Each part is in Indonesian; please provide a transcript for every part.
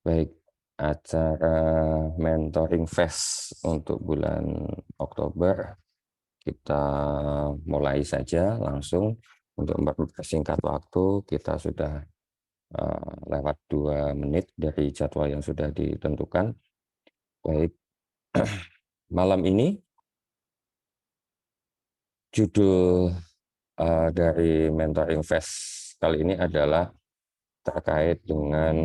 Baik, acara mentoring fest untuk bulan Oktober kita mulai saja langsung. Untuk mempersingkat waktu, kita sudah lewat 2 menit dari jadwal yang sudah ditentukan. Baik, malam ini judul dari mentoring fest kali ini adalah terkait dengan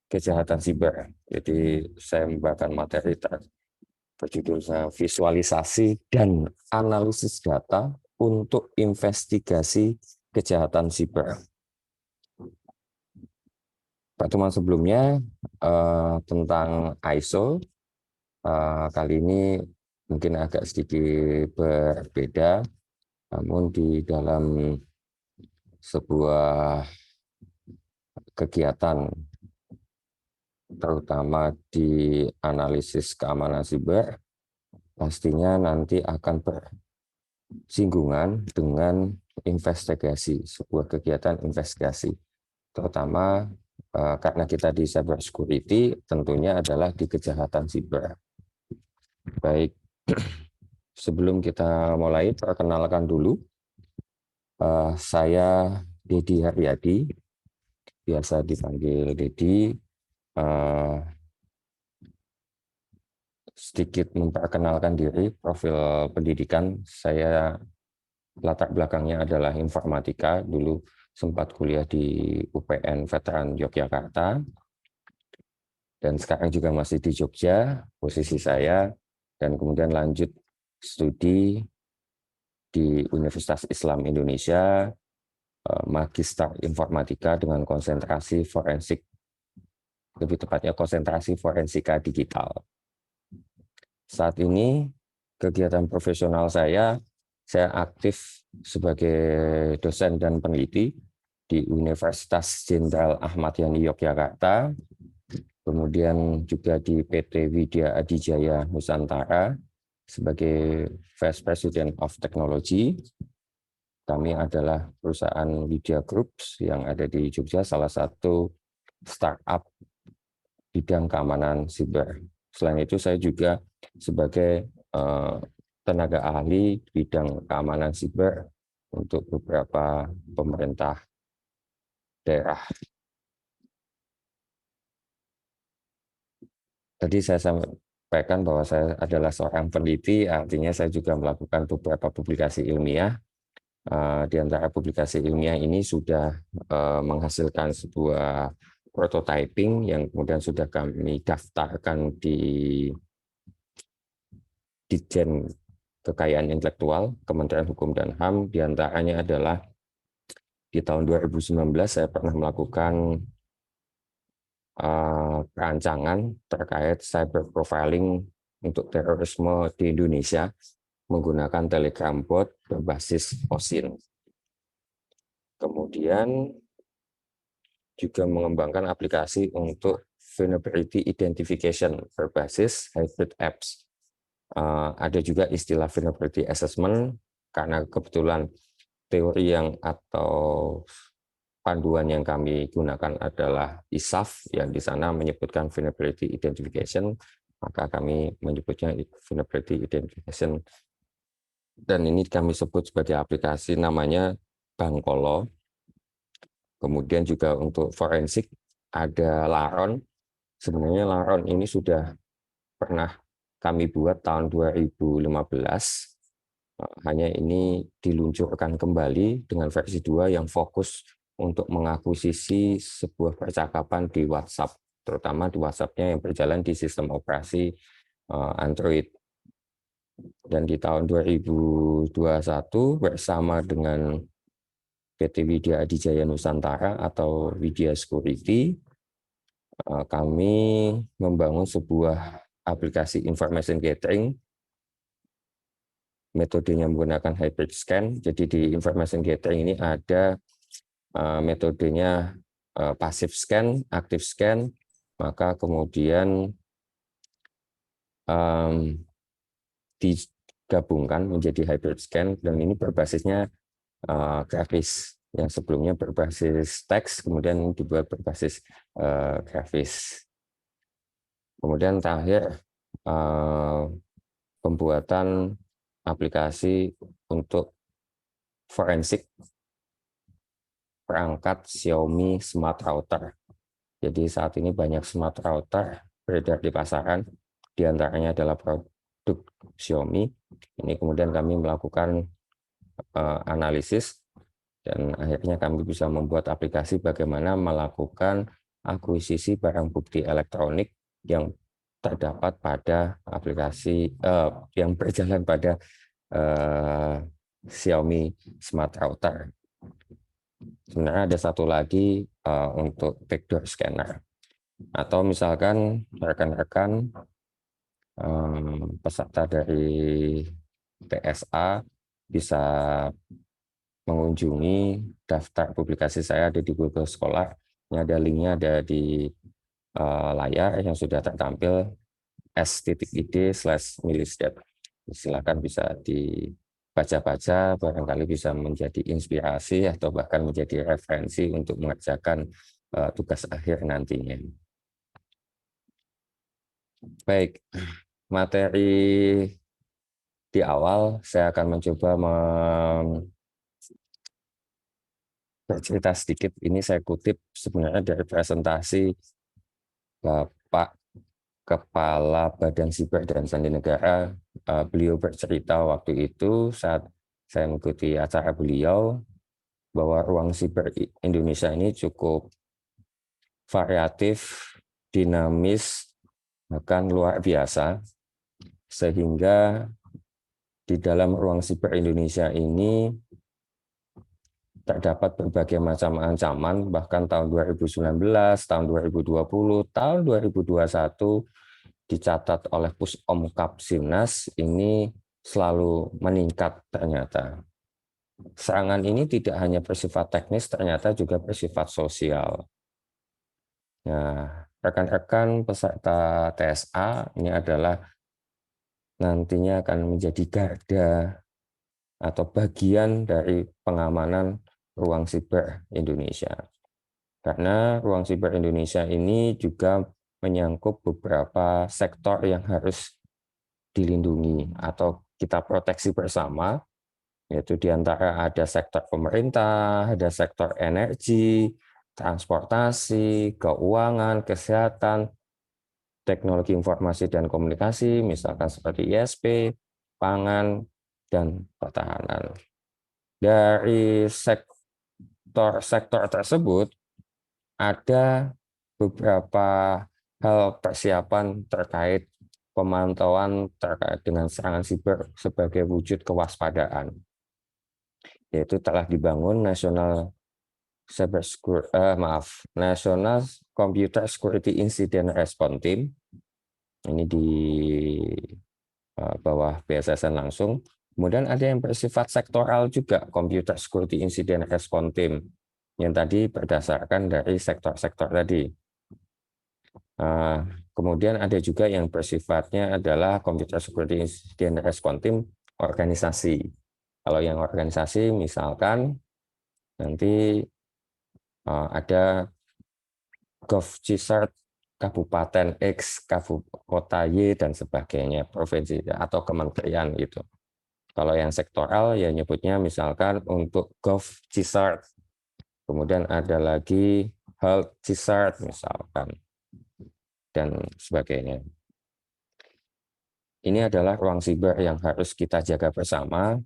kejahatan siber. Jadi saya membawakan materi berjudul visualisasi dan analisis data untuk investigasi kejahatan siber. Pertemuan sebelumnya tentang ISO, kali ini mungkin agak sedikit berbeda, namun di dalam sebuah kegiatan terutama di analisis keamanan siber, pastinya nanti akan bersinggungan dengan investigasi, sebuah kegiatan investigasi. Terutama karena kita di cyber security, tentunya adalah di kejahatan siber. Baik, sebelum kita mulai, perkenalkan dulu. Saya Dedi Haryadi, biasa dipanggil Dedi. Sedikit memperkenalkan diri, profil pendidikan. Saya latar belakangnya adalah informatika, dulu sempat kuliah di UPN Veteran Yogyakarta, dan sekarang juga masih di Jogja, posisi saya, dan kemudian lanjut studi di Universitas Islam Indonesia, Magister Informatika dengan konsentrasi forensik, lebih tepatnya konsentrasi forensika digital. Saat ini kegiatan profesional saya aktif sebagai dosen dan peneliti di Universitas Jenderal Ahmad Yani Yogyakarta, kemudian juga di PT Widya Adijaya Nusantara sebagai Vice President of Technology. Kami adalah perusahaan Widya Groups yang ada di Jogja, salah satu startup bidang keamanan siber. Selain itu, saya juga sebagai tenaga ahli bidang keamanan siber untuk beberapa pemerintah daerah. Tadi saya sampaikan bahwa saya adalah seorang peneliti, artinya saya juga melakukan beberapa publikasi ilmiah. Di antara publikasi ilmiah ini sudah menghasilkan sebuah prototyping yang kemudian sudah kami daftarkan di Ditjen Kekayaan Intelektual Kementerian Hukum dan HAM. Di antaranya adalah di tahun 2019 saya pernah melakukan perancangan terkait cyber profiling untuk terorisme di Indonesia menggunakan Telegram bot berbasis OSINT. Kemudian juga mengembangkan aplikasi untuk vulnerability identification berbasis hybrid apps. Ada juga istilah vulnerability assessment karena kebetulan teori atau panduan yang kami gunakan adalah ISAF yang di sana menyebutkan vulnerability identification, maka kami menyebutnya vulnerability identification. Dan ini kami sebut sebagai aplikasi namanya Bangkolo. Kemudian juga untuk forensik ada Laron. Sebenarnya Laron ini sudah pernah kami buat tahun 2015. Hanya ini diluncurkan kembali dengan versi 2 yang fokus untuk mengakuisisi sebuah percakapan di WhatsApp, terutama di WhatsApp-nya yang berjalan di sistem operasi Android. Dan di tahun 2021 bersama dengan PT Widya Adijaya Nusantara atau Widya Security, kami membangun sebuah aplikasi information gathering. Metodenya menggunakan hybrid scan. Jadi di information gathering ini ada metodenya passive scan, active scan, maka kemudian digabungkan menjadi hybrid scan, dan ini berbasisnya grafis. yang sebelumnya berbasis teks, kemudian dibuat berbasis grafis. Kemudian terakhir pembuatan aplikasi untuk forensik perangkat Xiaomi Smart Router. Jadi saat ini banyak smart router beredar di pasaran, di antaranya adalah produk Xiaomi. Ini kemudian kami melakukan analisis dan akhirnya kami bisa membuat aplikasi bagaimana melakukan akuisisi barang bukti elektronik yang terdapat pada aplikasi yang berjalan pada Xiaomi Smart Router. Sebenarnya ada satu lagi untuk backdoor scanner. Atau misalkan rekan-rekan peserta dari TSA bisa mengunjungi daftar publikasi saya ada di Google Scholar. Ini ada linknya ada di layar yang sudah tertampil s.id/milisdat. Silakan bisa dibaca-baca, barangkali bisa menjadi inspirasi atau bahkan menjadi referensi untuk mengerjakan tugas akhir nantinya. Baik, materi di awal saya akan mencoba bercerita sedikit. Ini saya kutip sebenarnya dari presentasi Bapak Kepala Badan Siber dan Sandi Negara. Beliau bercerita waktu itu saat saya mengikuti acara beliau bahwa ruang siber Indonesia ini cukup variatif, dinamis, bahkan luar biasa, sehingga di dalam ruang siber Indonesia ini terdapat berbagai macam ancaman, bahkan tahun 2019, tahun 2020, tahun 2021 dicatat oleh Pusom Kapsimnas ini selalu meningkat ternyata. Serangan ini tidak hanya bersifat teknis, ternyata juga bersifat sosial. Nah, rekan-rekan peserta TSA ini adalah nantinya akan menjadi garda atau bagian dari pengamanan ruang siber Indonesia. Karena ruang siber Indonesia ini juga menyangkut beberapa sektor yang harus dilindungi atau kita proteksi bersama, yaitu diantara ada sektor pemerintah, ada sektor energi, transportasi, keuangan, kesehatan, teknologi informasi dan komunikasi, misalkan seperti ISP, pangan, dan pertahanan. Dari sektor tersebut, ada beberapa hal persiapan terkait pemantauan terkait dengan serangan siber sebagai wujud kewaspadaan, yaitu telah dibangun National Computer Security Incident Response Team. Ini di bawah BSSN langsung. Kemudian ada yang bersifat sektoral juga, Computer Security Incident Response Team, yang tadi berdasarkan dari sektor-sektor tadi. Kemudian ada juga yang bersifatnya adalah Computer Security Incident Response Team organisasi. Kalau yang organisasi misalkan nanti ada GovCisart Kabupaten X, Kota Y, dan sebagainya, provinsi atau kementerian gitu. Kalau yang sektoral ya nyebutnya misalkan untuk GovCisart, kemudian ada lagi HealthCisart misalkan, dan sebagainya. Ini adalah ruang siber yang harus kita jaga bersama.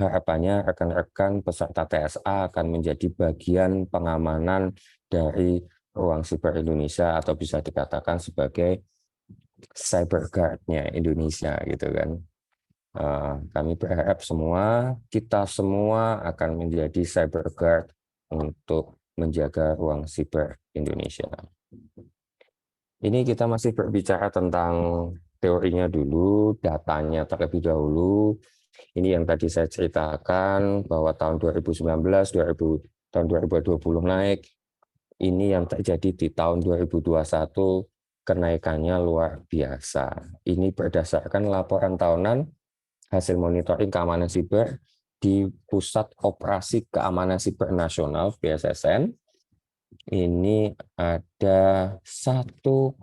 Harapannya rekan-rekan peserta TSA akan menjadi bagian pengamanan dari ruang siber Indonesia atau bisa dikatakan sebagai cyber guard-nya Indonesia gitu kan. Kami berharap kita semua akan menjadi cyber guard untuk menjaga ruang siber Indonesia. Ini kita masih berbicara tentang teorinya dulu, datanya terlebih dahulu. Ini yang tadi saya ceritakan bahwa tahun 2019, tahun 2020 naik. Ini yang terjadi di tahun 2021, kenaikannya luar biasa. Ini berdasarkan laporan tahunan hasil monitoring keamanan siber di Pusat Operasi Keamanan Siber Nasional (BSSN) ini ada 1,6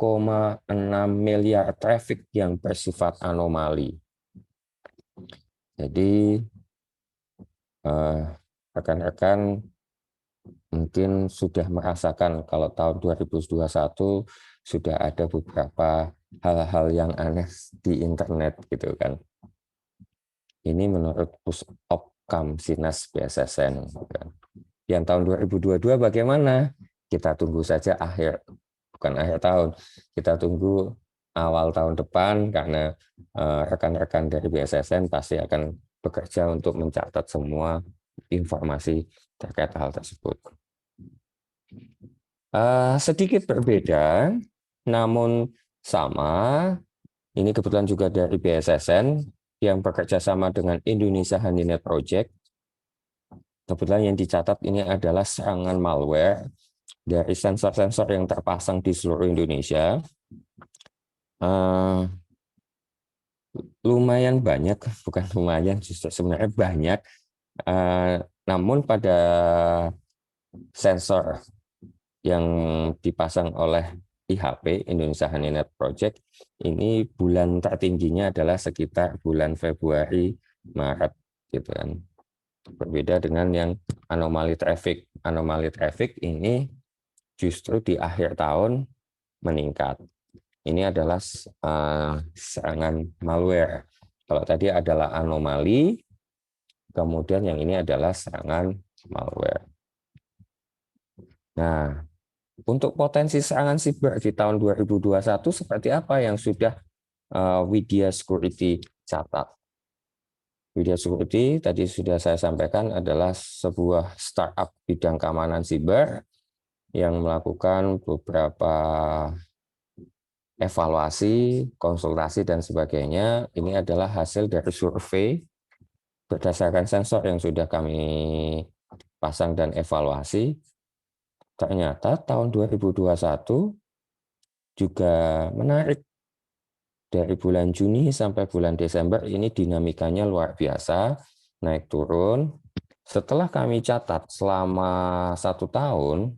miliar traffic yang bersifat anomali. Jadi rekan-rekan mungkin sudah merasakan kalau tahun 2021 sudah ada beberapa hal-hal yang aneh di internet gitu kan. Ini menurut Puspopcam Sinas BSSN. Yang tahun 2022 bagaimana? Kita tunggu saja bukan akhir tahun, kita tunggu awal tahun depan karena rekan-rekan dari BSSN pasti akan bekerja untuk mencatat semua informasi terkait hal tersebut. Sedikit berbeda, namun sama. Ini kebetulan juga dari BSSN yang bekerja sama dengan Indonesia Honeynet Project. Kebetulan yang dicatat ini adalah serangan malware dari sensor-sensor yang terpasang di seluruh Indonesia. Lumayan banyak, bukan lumayan, justru sebenarnya banyak. Namun pada sensor yang dipasang oleh IHP, Indonesia Honeynet Project, ini bulan tertingginya adalah sekitar bulan Februari, Maret, gitu kan. Berbeda dengan yang anomali traffic. Anomali traffic ini justru di akhir tahun meningkat. Ini adalah serangan malware. Kalau tadi adalah anomali, kemudian yang ini adalah serangan malware. Nah, untuk potensi serangan siber di tahun 2021 seperti apa yang sudah Widya Security catat? Widya Security tadi sudah saya sampaikan adalah sebuah startup bidang keamanan siber yang melakukan beberapa evaluasi, konsultasi, dan sebagainya. Ini adalah hasil dari survei berdasarkan sensor yang sudah kami pasang dan evaluasi. Ternyata tahun 2021 juga menarik. Dari bulan Juni sampai bulan Desember ini dinamikanya luar biasa, naik turun. Setelah kami catat selama 1 tahun,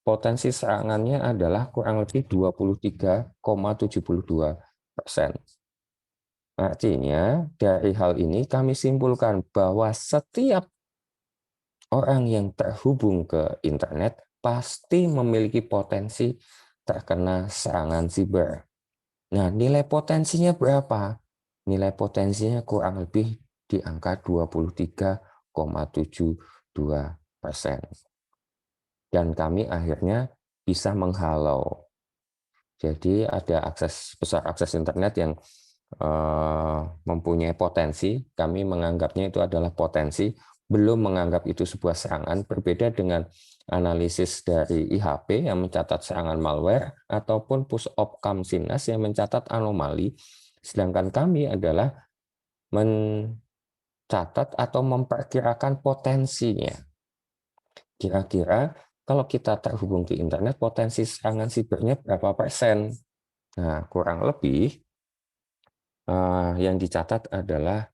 potensi serangannya adalah kurang lebih 23,72%. Artinya, dari hal ini kami simpulkan bahwa setiap orang yang terhubung ke internet pasti memiliki potensi terkena serangan siber. Nah, nilai potensinya berapa? Nilai potensinya kurang lebih di angka 23,72%. Dan kami akhirnya bisa menghalau. Jadi ada besar akses internet yang mempunyai potensi, kami menganggapnya itu adalah potensi, belum menganggap itu sebuah serangan, berbeda dengan analisis dari IHP yang mencatat serangan malware, ataupun Puspopcam Sinas yang mencatat anomali, sedangkan kami adalah mencatat atau memperkirakan potensinya. Kira-kira kalau kita terhubung ke internet, potensi serangan sibernya berapa persen? Nah, kurang lebih yang dicatat adalah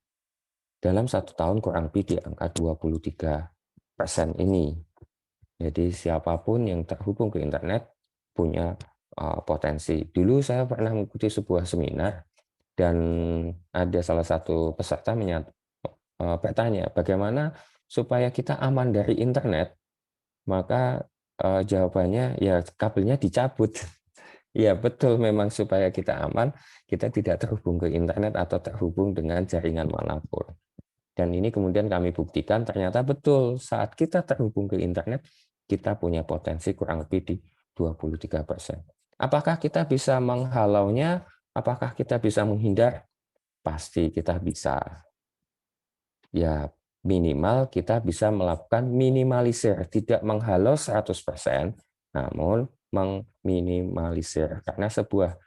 dalam 1 tahun kurang lebih di angka 23% ini. Jadi siapapun yang terhubung ke internet punya potensi. Dulu saya pernah mengikuti sebuah seminar dan ada salah satu peserta bertanya bagaimana supaya kita aman dari internet. Maka jawabannya ya kabelnya dicabut. Ya betul, memang supaya kita aman, kita tidak terhubung ke internet atau terhubung dengan jaringan manapun. Dan ini kemudian kami buktikan ternyata betul, saat kita terhubung ke internet, kita punya potensi kurang lebih di 23%. Apakah kita bisa menghalaunya? Apakah kita bisa menghindar? Pasti kita bisa. Ya minimal kita bisa melakukan minimalisir, tidak menghalau 100%, namun meminimalisir. Karena sebuah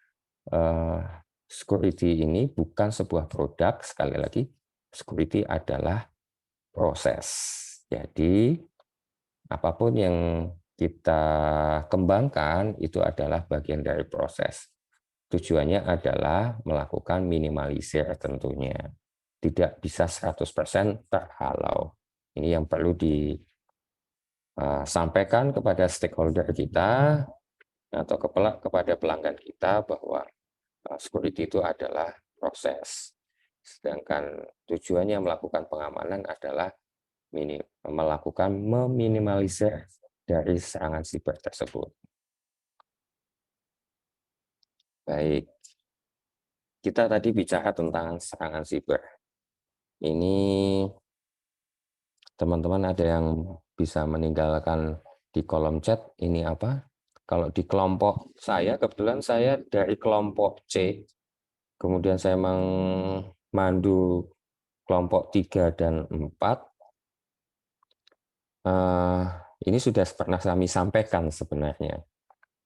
security ini bukan sebuah produk, sekali lagi, security adalah proses. Jadi, apapun yang kita kembangkan itu adalah bagian dari proses. Tujuannya adalah melakukan minimalisir tentunya. tidak bisa 100% terhalau. Ini yang perlu disampaikan kepada stakeholder kita atau kepada pelanggan kita bahwa security itu adalah proses. Sedangkan tujuannya melakukan pengamanan adalah melakukan meminimalisir dari serangan siber tersebut. Baik, kita tadi bicara tentang serangan siber. Ini teman-teman ada yang bisa meninggalkan di kolom chat ini apa? Kalau di kelompok saya, kebetulan saya dari kelompok C, kemudian saya memandu kelompok 3 dan 4. Ini sudah pernah kami sampaikan sebenarnya.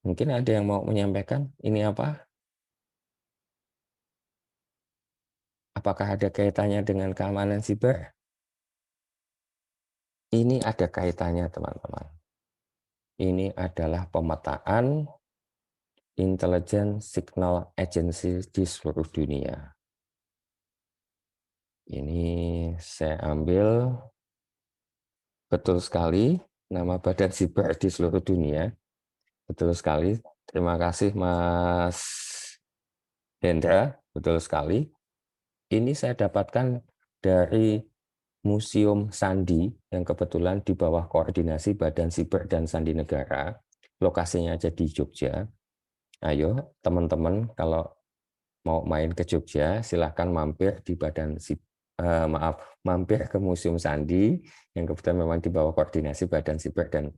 Mungkin ada yang mau menyampaikan ini apa? Apakah ada kaitannya dengan keamanan siber? Ini ada kaitannya, teman-teman. Ini adalah pemetaan intelijen signal agency di seluruh dunia. Ini saya ambil betul sekali nama badan siber di seluruh dunia. Betul sekali. Terima kasih Mas Hendra. Betul sekali. Ini saya dapatkan dari Museum Sandi yang kebetulan di bawah koordinasi Badan Siber dan Sandi Negara. Lokasinya aja di Jogja. Ayo teman-teman kalau mau main ke Jogja silahkan mampir di mampir ke Museum Sandi yang kebetulan memang di bawah koordinasi Badan Siber dan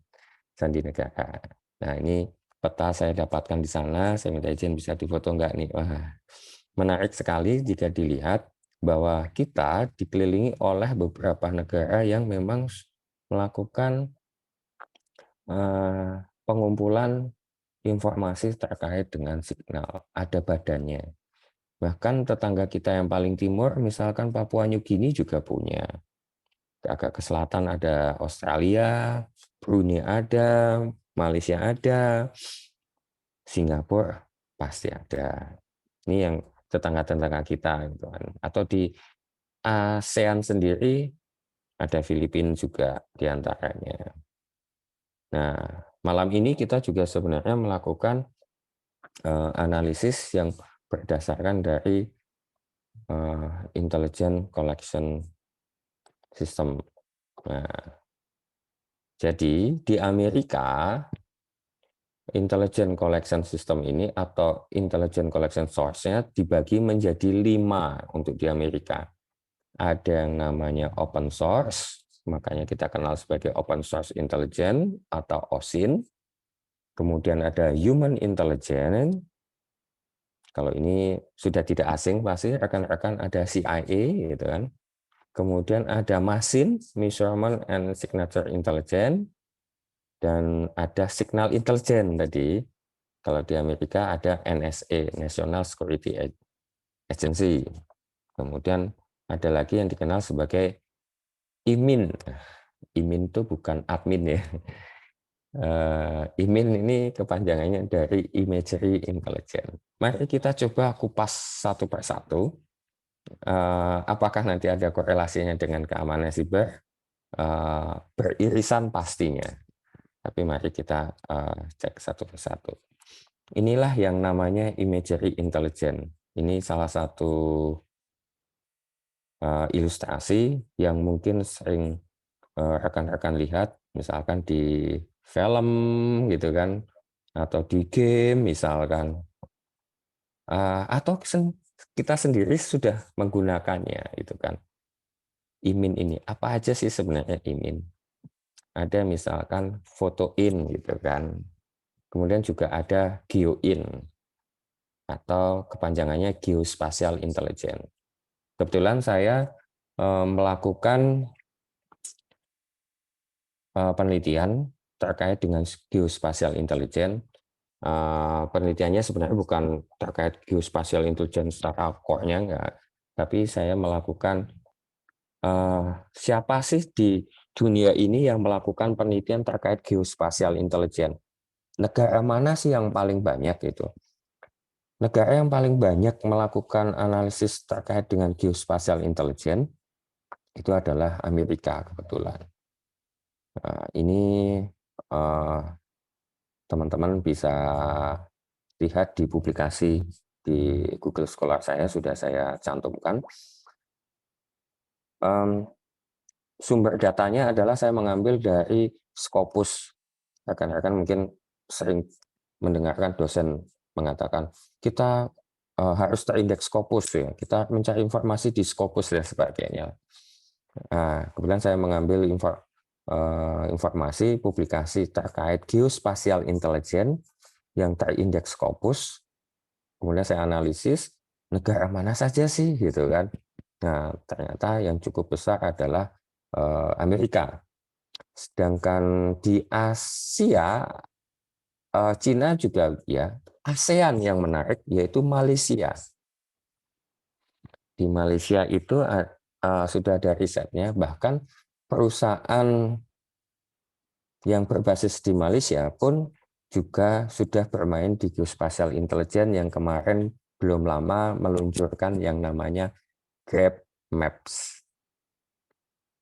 Sandi Negara. Nah ini peta saya dapatkan di sana. Saya minta izin bisa difoto enggak nih? Wah, menarik sekali jika dilihat bahwa kita dikelilingi oleh beberapa negara yang memang melakukan pengumpulan informasi terkait dengan signal, ada badannya. Bahkan tetangga kita yang paling timur, misalkan Papua New Guinea juga punya. Agak ke selatan ada Australia, Brunei ada, Malaysia ada, Singapura pasti ada. Ini yang tetangga-tetangga kita gitu kan. Atau di ASEAN sendiri ada Filipina juga diantaranya. Nah, malam ini kita juga sebenarnya melakukan analisis yang berdasarkan dari intelligent collection system. Nah, jadi di Amerika intelligent collection system ini atau intelligent collection source-nya dibagi menjadi 5 untuk di Amerika. Ada yang namanya open source, makanya kita kenal sebagai open source intelligence atau OSINT. Kemudian ada human intelligence. Kalau ini sudah tidak asing pasti rekan-rekan ada CIA gitu kan. Kemudian ada machine measurement and signature intelligence dan ada signal intelligence tadi. Kalau di Amerika ada NSA, National Security Agency. Kemudian ada lagi yang dikenal sebagai IMIN. IMIN itu bukan admin ya. IMIN ini kepanjangannya dari Imagery Intelligence. Mari kita coba kupas satu persatu. Apakah nanti ada korelasinya dengan keamanan siber? Beririsan pastinya. Tapi mari kita cek satu persatu. Inilah yang namanya Imagery Intelligence. Ini salah satu ilustrasi yang mungkin sering rekan-rekan lihat, misalkan di film gitu kan, atau di game misalkan, atau kita sendiri sudah menggunakannya itu kan. IMIN ini apa aja sih sebenarnya IMIN? Ada misalkan foto in gitu kan, kemudian juga ada GeoIN atau kepanjangannya Geospatial Intelligence. Kebetulan saya melakukan penelitian terkait dengan geospatial intelligence. Penelitiannya sebenarnya bukan terkait geospatial intelligence secara core-nya enggak, tapi saya melakukan siapa sih di dunia ini yang melakukan penelitian terkait geospatial intelligence. Negara mana sih yang paling banyak itu? Negara yang paling banyak melakukan analisis terkait dengan geospatial intelligence itu adalah Amerika kebetulan. Ini teman-teman bisa lihat di publikasi di Google Scholar saya sudah saya cantumkan. Sumber datanya adalah saya mengambil dari Scopus. Rekan-rekan mungkin sering mendengarkan dosen mengatakan kita harus terindeks Scopus ya, kita mencari informasi di Scopus dan sebagainya. Nah, kemudian saya mengambil informasi publikasi terkait geospatial intelligence yang terindeks Scopus, kemudian saya analisis negara mana saja sih gitu kan. Nah, ternyata yang cukup besar adalah Amerika. Sedangkan di Asia, Cina juga ya, ASEAN yang menarik yaitu Malaysia. Di Malaysia itu sudah ada risetnya, bahkan perusahaan yang berbasis di Malaysia pun juga sudah bermain di geospatial intelligence yang kemarin belum lama meluncurkan yang namanya Grab Maps.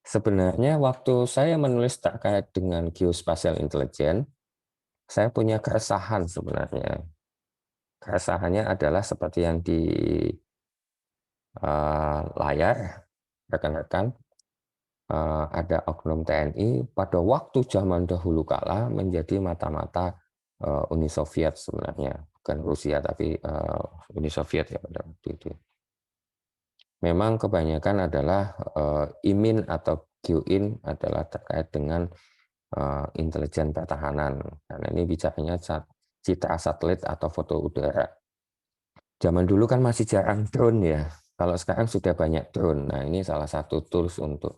Sebenarnya waktu saya menulis terkait dengan geospatial intelligence, saya punya keresahan sebenarnya. Keresahannya adalah seperti yang di layar, rekan-rekan, ada oknum TNI pada waktu zaman dahulu kala menjadi mata-mata Uni Soviet sebenarnya, bukan Rusia tapi Uni Soviet ya pada waktu itu. Memang kebanyakan adalah IMIN atau QIN adalah terkait dengan intelijen pertahanan. Karena ini bicaranya citra satelit atau foto udara. Zaman dulu kan masih jarang drone ya. Kalau sekarang sudah banyak drone. Nah, ini salah satu tools untuk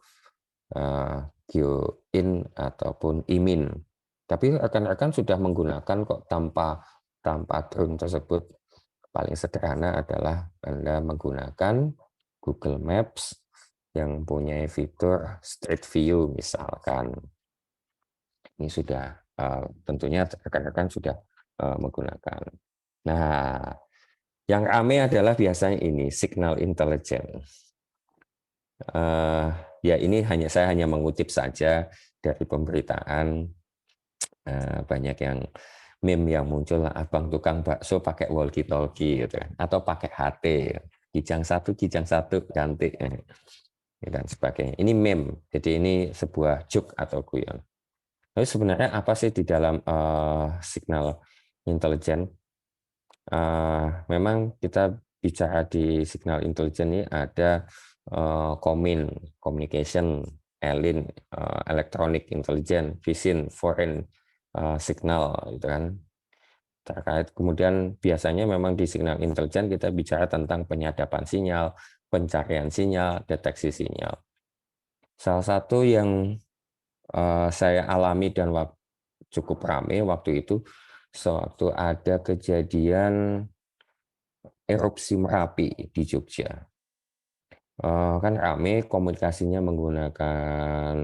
GeoIN ataupun IMIN. Tapi rekan-rekan sudah menggunakan kok tanpa drone tersebut. Paling sederhana adalah Anda menggunakan Google Maps yang punya fitur Street View misalkan. Ini sudah tentunya rekan-rekan sudah menggunakan. Nah, yang ramai adalah biasanya ini signal intelligence. Ya ini saya hanya mengutip saja dari pemberitaan. Banyak yang meme yang muncul, abang tukang bakso pakai walkie talkie gitu, atau pakai HT, kijang satu ganti dan sebagainya. Ini meme, jadi ini sebuah joke atau guyon. Lalu sebenarnya apa sih di dalam signal intelligence? Memang kita bicara di signal intelligence ini ada communication, ELIN, electronic intelligence, vision, foreign signal, gitu kan. Terkait kemudian biasanya memang di signal intelligence kita bicara tentang penyadapan sinyal, pencarian sinyal, deteksi sinyal. Salah satu yang saya alami dan cukup ramai waktu itu, sewaktu ada kejadian erupsi Merapi di Jogja. Kan ramai komunikasinya menggunakan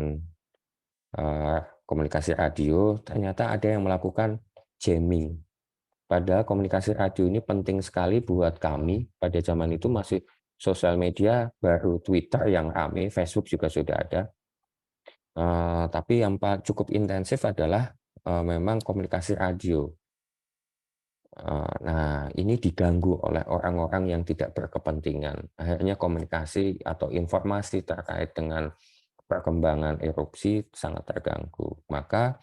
komunikasi radio, ternyata ada yang melakukan jamming. Padahal komunikasi radio ini penting sekali buat kami. Pada zaman itu masih sosial media, baru Twitter yang ramai, Facebook juga sudah ada. Tapi yang cukup intensif adalah memang komunikasi radio. Nah, ini diganggu oleh orang-orang yang tidak berkepentingan. Akhirnya komunikasi atau informasi terkait dengan perkembangan erupsi sangat terganggu. Maka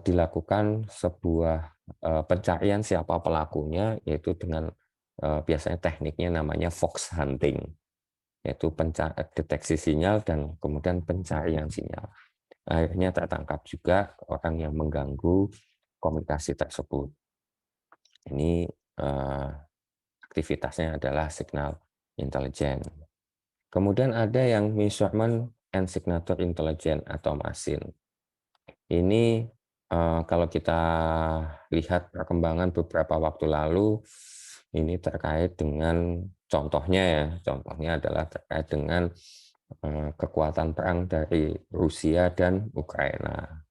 dilakukan sebuah pencarian siapa pelakunya, yaitu dengan biasanya tekniknya namanya fox hunting, yaitu deteksi sinyal dan kemudian pencarian sinyal. Akhirnya tertangkap juga orang yang mengganggu komunikasi tersebut. Ini aktivitasnya adalah signal intelligence. Kemudian ada yang measurement and signature intelligence atau MASIN. Ini kalau kita lihat perkembangan beberapa waktu lalu, ini terkait dengan contohnya adalah terkait dengan kekuatan perang dari Rusia dan Ukraina.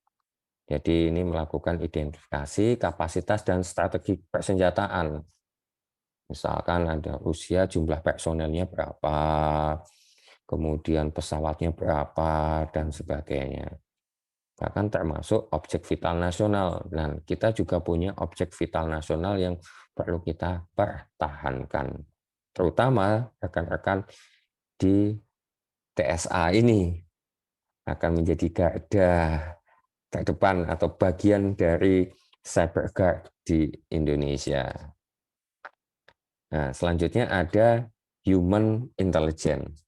Jadi ini melakukan identifikasi kapasitas dan strategi persenjataan. Misalkan ada Rusia, jumlah personelnya berapa, kemudian pesawatnya berapa, dan sebagainya. Bahkan termasuk objek vital nasional. Dan kita juga punya objek vital nasional yang perlu kita pertahankan. Terutama rekan-rekan di TSA ini akan menjadi garda terdepan atau bagian dari cyber guard di Indonesia. Nah, selanjutnya ada human intelligence.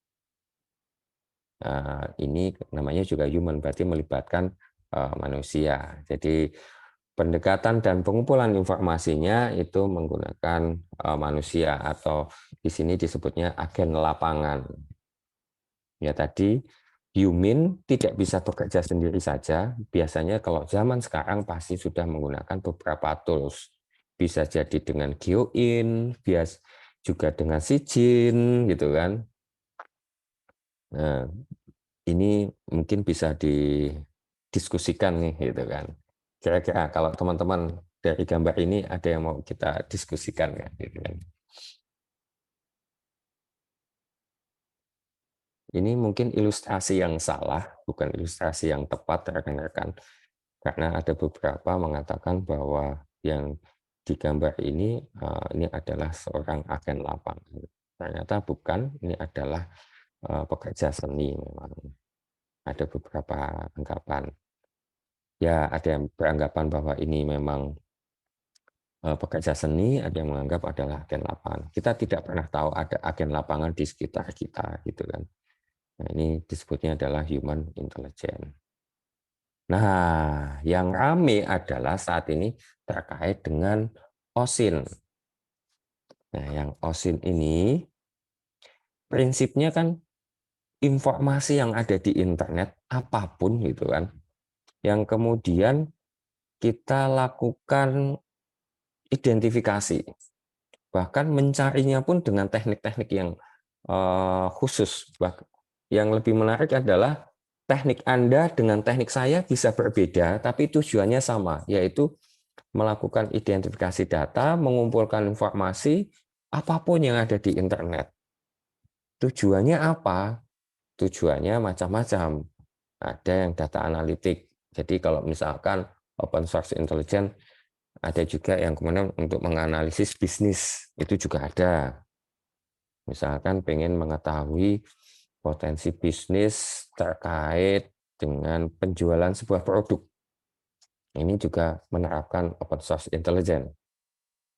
Ini namanya juga human, berarti melibatkan manusia. Jadi pendekatan dan pengumpulan informasinya itu menggunakan manusia atau di sini disebutnya agen lapangan. Ya tadi human tidak bisa bekerja sendiri saja. Biasanya kalau zaman sekarang pasti sudah menggunakan beberapa tools. Bisa jadi dengan GeoIn, juga dengan Sijin gitu kan. Nah, ini mungkin bisa didiskusikan nih gitu kan. Kira-kira kalau teman-teman dari gambar ini ada yang mau kita diskusikan ya gitu kan. Ini mungkin ilustrasi yang salah, bukan ilustrasi yang tepat rekan-rekan. Karena ada beberapa mengatakan bahwa yang digambar ini adalah seorang agen lapangan. Ternyata bukan, ini adalah pekerja seni memang. Ada beberapa anggapan. Ya, ada yang beranggapan bahwa ini memang pekerja seni, ada yang menganggap adalah agen lapangan. Kita tidak pernah tahu ada agen lapangan di sekitar kita, gitu kan. Nah, ini disebutnya adalah human intelligence. Nah, yang rame adalah saat ini terkait dengan OSINT. Nah, yang OSINT ini prinsipnya kan informasi yang ada di internet apapun gitu kan, yang kemudian kita lakukan identifikasi, bahkan mencarinya pun dengan teknik-teknik yang khusus. Yang lebih menarik adalah teknik Anda dengan teknik saya bisa berbeda, tapi tujuannya sama, yaitu melakukan identifikasi data, mengumpulkan informasi, apapun yang ada di internet. Tujuannya apa? Tujuannya macam-macam. Ada yang data analitik. Jadi kalau misalkan open source intelligence, ada juga yang kemudian untuk menganalisis bisnis, itu juga ada. Misalkan pengen mengetahui potensi bisnis terkait dengan penjualan sebuah produk. Ini juga menerapkan open source intelligence.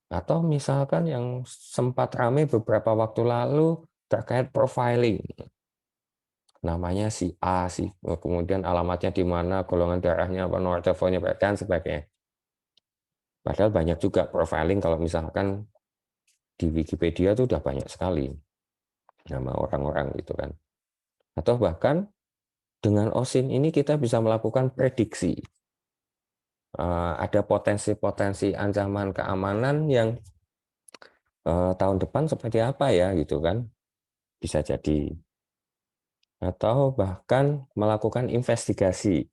Atau misalkan yang sempat ramai beberapa waktu lalu terkait profiling. Namanya si A, kemudian alamatnya di mana, golongan darahnya, apa, nomor teleponnya, dan sebagainya. Padahal banyak juga profiling kalau misalkan di Wikipedia itu udah banyak sekali nama orang-orang gitu kan. Atau bahkan dengan OSINT ini kita bisa melakukan prediksi. Ada potensi-potensi ancaman keamanan yang tahun depan seperti apa ya gitu kan, bisa jadi. Atau bahkan melakukan investigasi.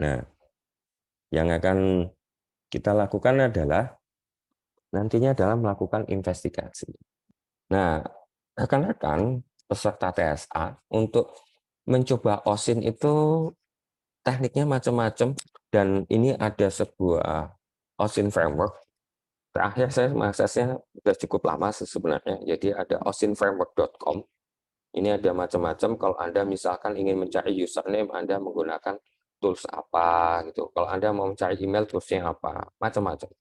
Nah, yang akan kita lakukan adalah nantinya adalah melakukan investigasi. Nah, rekan-rekan peserta TSA untuk mencoba OSINT itu tekniknya macam-macam, dan ini ada sebuah OSINT framework. Terakhir saya mengaksesnya sudah cukup lama sebenarnya. Jadi ada osintframework.com. Ini ada macam-macam. Kalau Anda misalkan ingin mencari username, Anda menggunakan tools apa gitu. Kalau Anda mau mencari email, toolsnya apa, macam-macam.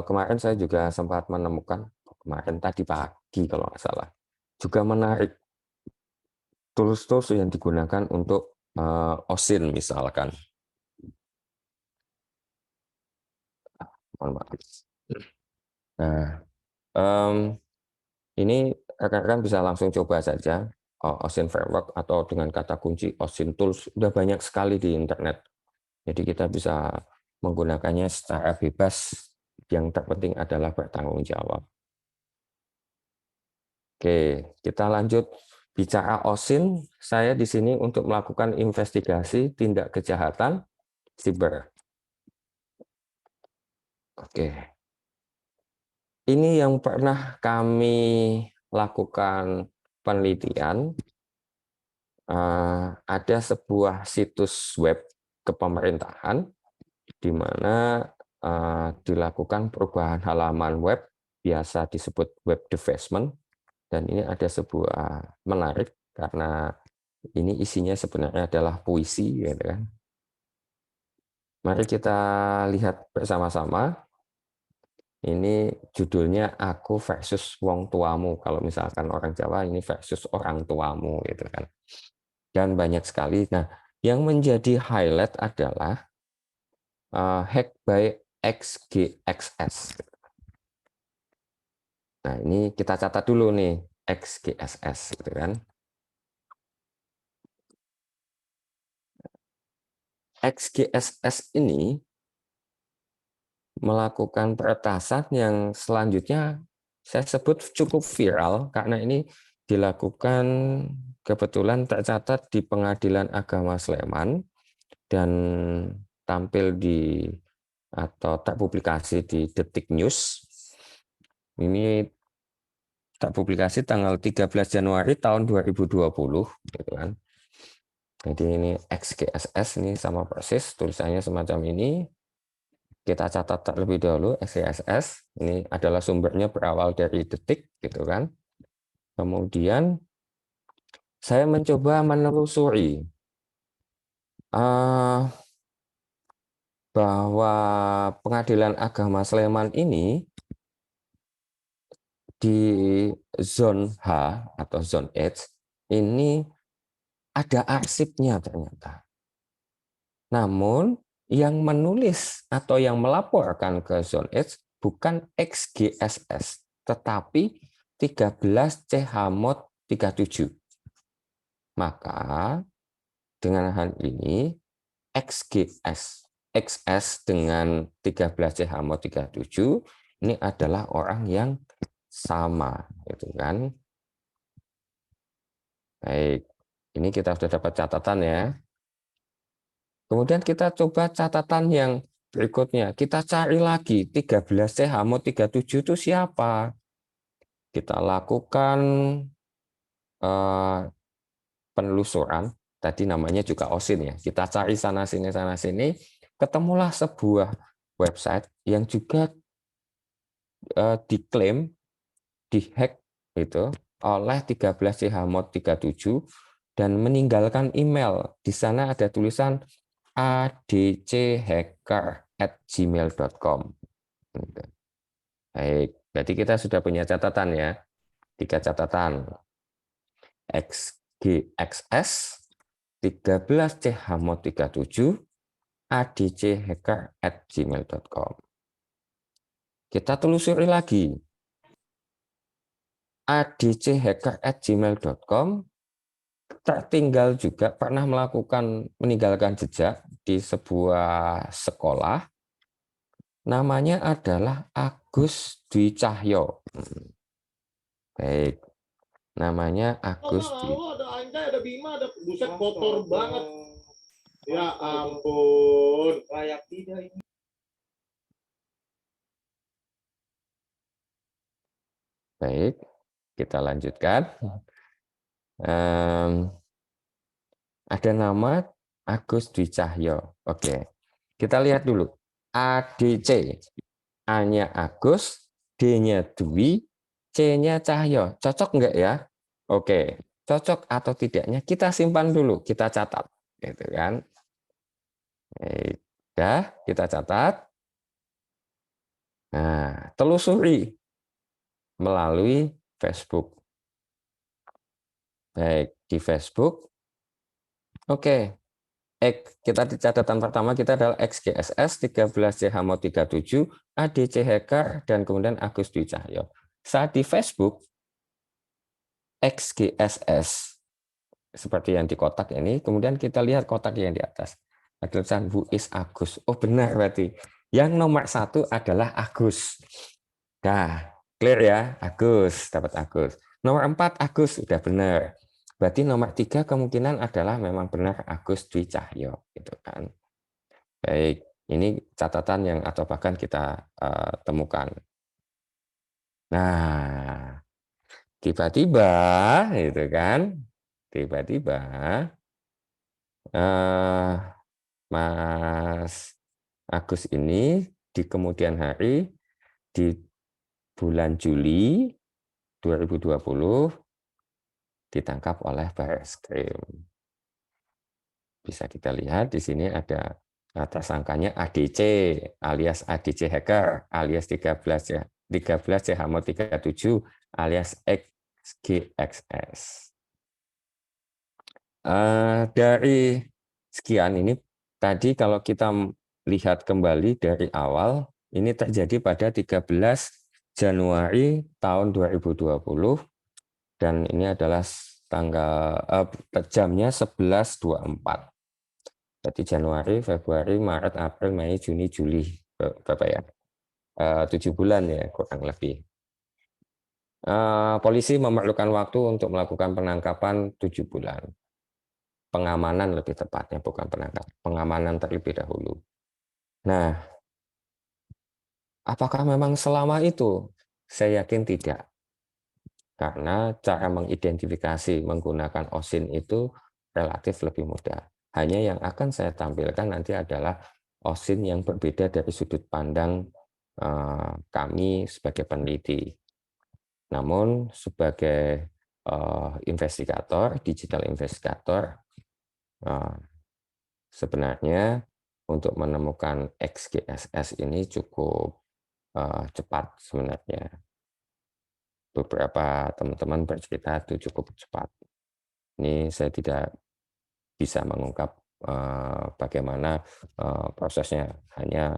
Kemarin saya juga sempat menemukan, kemarin tadi pagi kalau nggak salah, juga menarik tools-tools yang digunakan untuk OSINT misalkan. Mohon maaf. Nah, ini rekan-rekan bisa langsung coba saja OSINT framework atau dengan kata kunci OSINT tools, sudah banyak sekali di internet. Jadi kita bisa menggunakannya secara bebas, yang terpenting adalah bertanggung jawab. Oke, kita lanjut Bicara OSIN, saya di sini untuk melakukan investigasi tindak kejahatan siber. Oke. Ini yang pernah kami lakukan penelitian. Ada sebuah situs web kepemerintahan di mana dilakukan perubahan halaman web, biasa disebut web defacement, dan ini ada sebuah menarik karena ini isinya sebenarnya adalah puisi, gitu kan. Mari kita lihat bersama-sama. Ini judulnya Aku versus Wong Tuamu. Kalau misalkan orang Jawa ini versus orang tuamu, gitu kan. Dan banyak sekali. Nah, yang menjadi highlight adalah hack by XGXS. Nah, ini kita catat dulu nih, XGSS, gitu kan. XGSS ini melakukan peretasan yang selanjutnya saya sebut cukup viral karena ini dilakukan kebetulan tercatat di Pengadilan Agama Sleman dan tampil di atau terpublikasi di Detik News. Ini terpublikasi tanggal 13 Januari tahun 2020, gitu kan. Jadi ini XGSS ini sama persis tulisannya semacam ini. Kita catat terlebih dahulu XGSS. Ini adalah sumbernya berawal dari Detik, gitu kan. Kemudian saya mencoba menelusuri bahwa Pengadilan Agama Sleman ini di zone H atau zone H ini ada arsipnya ternyata. Namun yang menulis atau yang melaporkan ke zone H bukan XGSS, tetapi 13 CH-mod 37. Maka dengan hal ini XS dengan 13 CH-mod 37 ini adalah orang yang sama, gitu kan. Baik, ini kita sudah dapat catatan ya. Kemudian kita coba catatan yang berikutnya. Kita cari lagi 13 CH-mod 37 itu siapa? Kita lakukan penelusuran. Tadi namanya juga OSIN ya. Kita cari sana sini, ketemulah sebuah website yang juga diklaim dihack itu oleh 13 CH-mod 37 dan meninggalkan email. Di sana ada tulisan adchacker@gmail.com. Baik, berarti kita sudah punya catatan ya. 3 catatan. XGXS 13 CH-mod 37 adchacker@gmail.com. Kita telusuri lagi. adchacker@gmail.com tertinggal juga pernah meninggalkan jejak di sebuah sekolah. Namanya adalah Agus Dwi Cahyo. Baik, namanya Agus Dwi. Ada Anjay, ada Bima, ada buset kotor banget. Ya ampun, layak tidak ini. Baik, kita lanjutkan. Ada nama Agus Dwi Cahyo. Oke, kita lihat dulu. ADC, A-nya Agus, D-nya Dwi, C-nya Cahyo. Cocok enggak ya? Oke, cocok atau tidaknya kita simpan dulu, kita catat, gitu kan? Sudah, kita catat. Nah, telusuri melalui Facebook. Baik, di Facebook. Oke. Kita di catatan pertama kita adalah XGSS 13 CH-mod 37, ADC Hacker, dan kemudian Agus Dwi Cahyo. Saat di Facebook, XGSS, seperti yang di kotak ini, kemudian kita lihat kotak yang di atas. Ada tulisan Who is Agus. Oh benar berarti. Yang nomor 1 adalah Agus. Nah, clear ya, Agus, dapat Agus. Nomor 4 Agus, sudah benar. Berarti nomor 3 kemungkinan adalah memang benar Agus Dwi Cahyo, gitu kan. Baik, ini catatan yang atau bahkan kita temukan. Nah, tiba-tiba, gitu kan, tiba-tiba eh, Mas Agus ini di kemudian hari di bulan Juli 2020 ditangkap oleh Barreskrim. Bisa kita lihat di sini ada tersangkanya ADC alias ADC Hacker alias 13 ya 13 CHMO 37 alias XGXS. Dari sekian ini tadi kalau kita lihat kembali dari awal ini terjadi pada 13 Januari tahun 2020 dan ini adalah jamnya 11.24. Berarti Januari, Februari, Maret, April, Mei, Juni, Juli, Bapak ya, 7 bulan ya kurang lebih. Polisi memerlukan waktu untuk melakukan penangkapan 7 bulan. Pengamanan lebih tepatnya, bukan penangkapan. Pengamanan terlebih dahulu. Nah, apakah memang selama itu? Saya yakin tidak. Karena cara mengidentifikasi menggunakan OSIN itu relatif lebih mudah. Hanya yang akan saya tampilkan nanti adalah OSIN yang berbeda dari sudut pandang kami sebagai peneliti. Namun sebagai investigator, digital investigator, sebenarnya untuk menemukan XGSS ini cukup cepat sebenarnya. Beberapa teman-teman bercerita itu cukup cepat. Ini saya tidak bisa mengungkap bagaimana prosesnya, hanya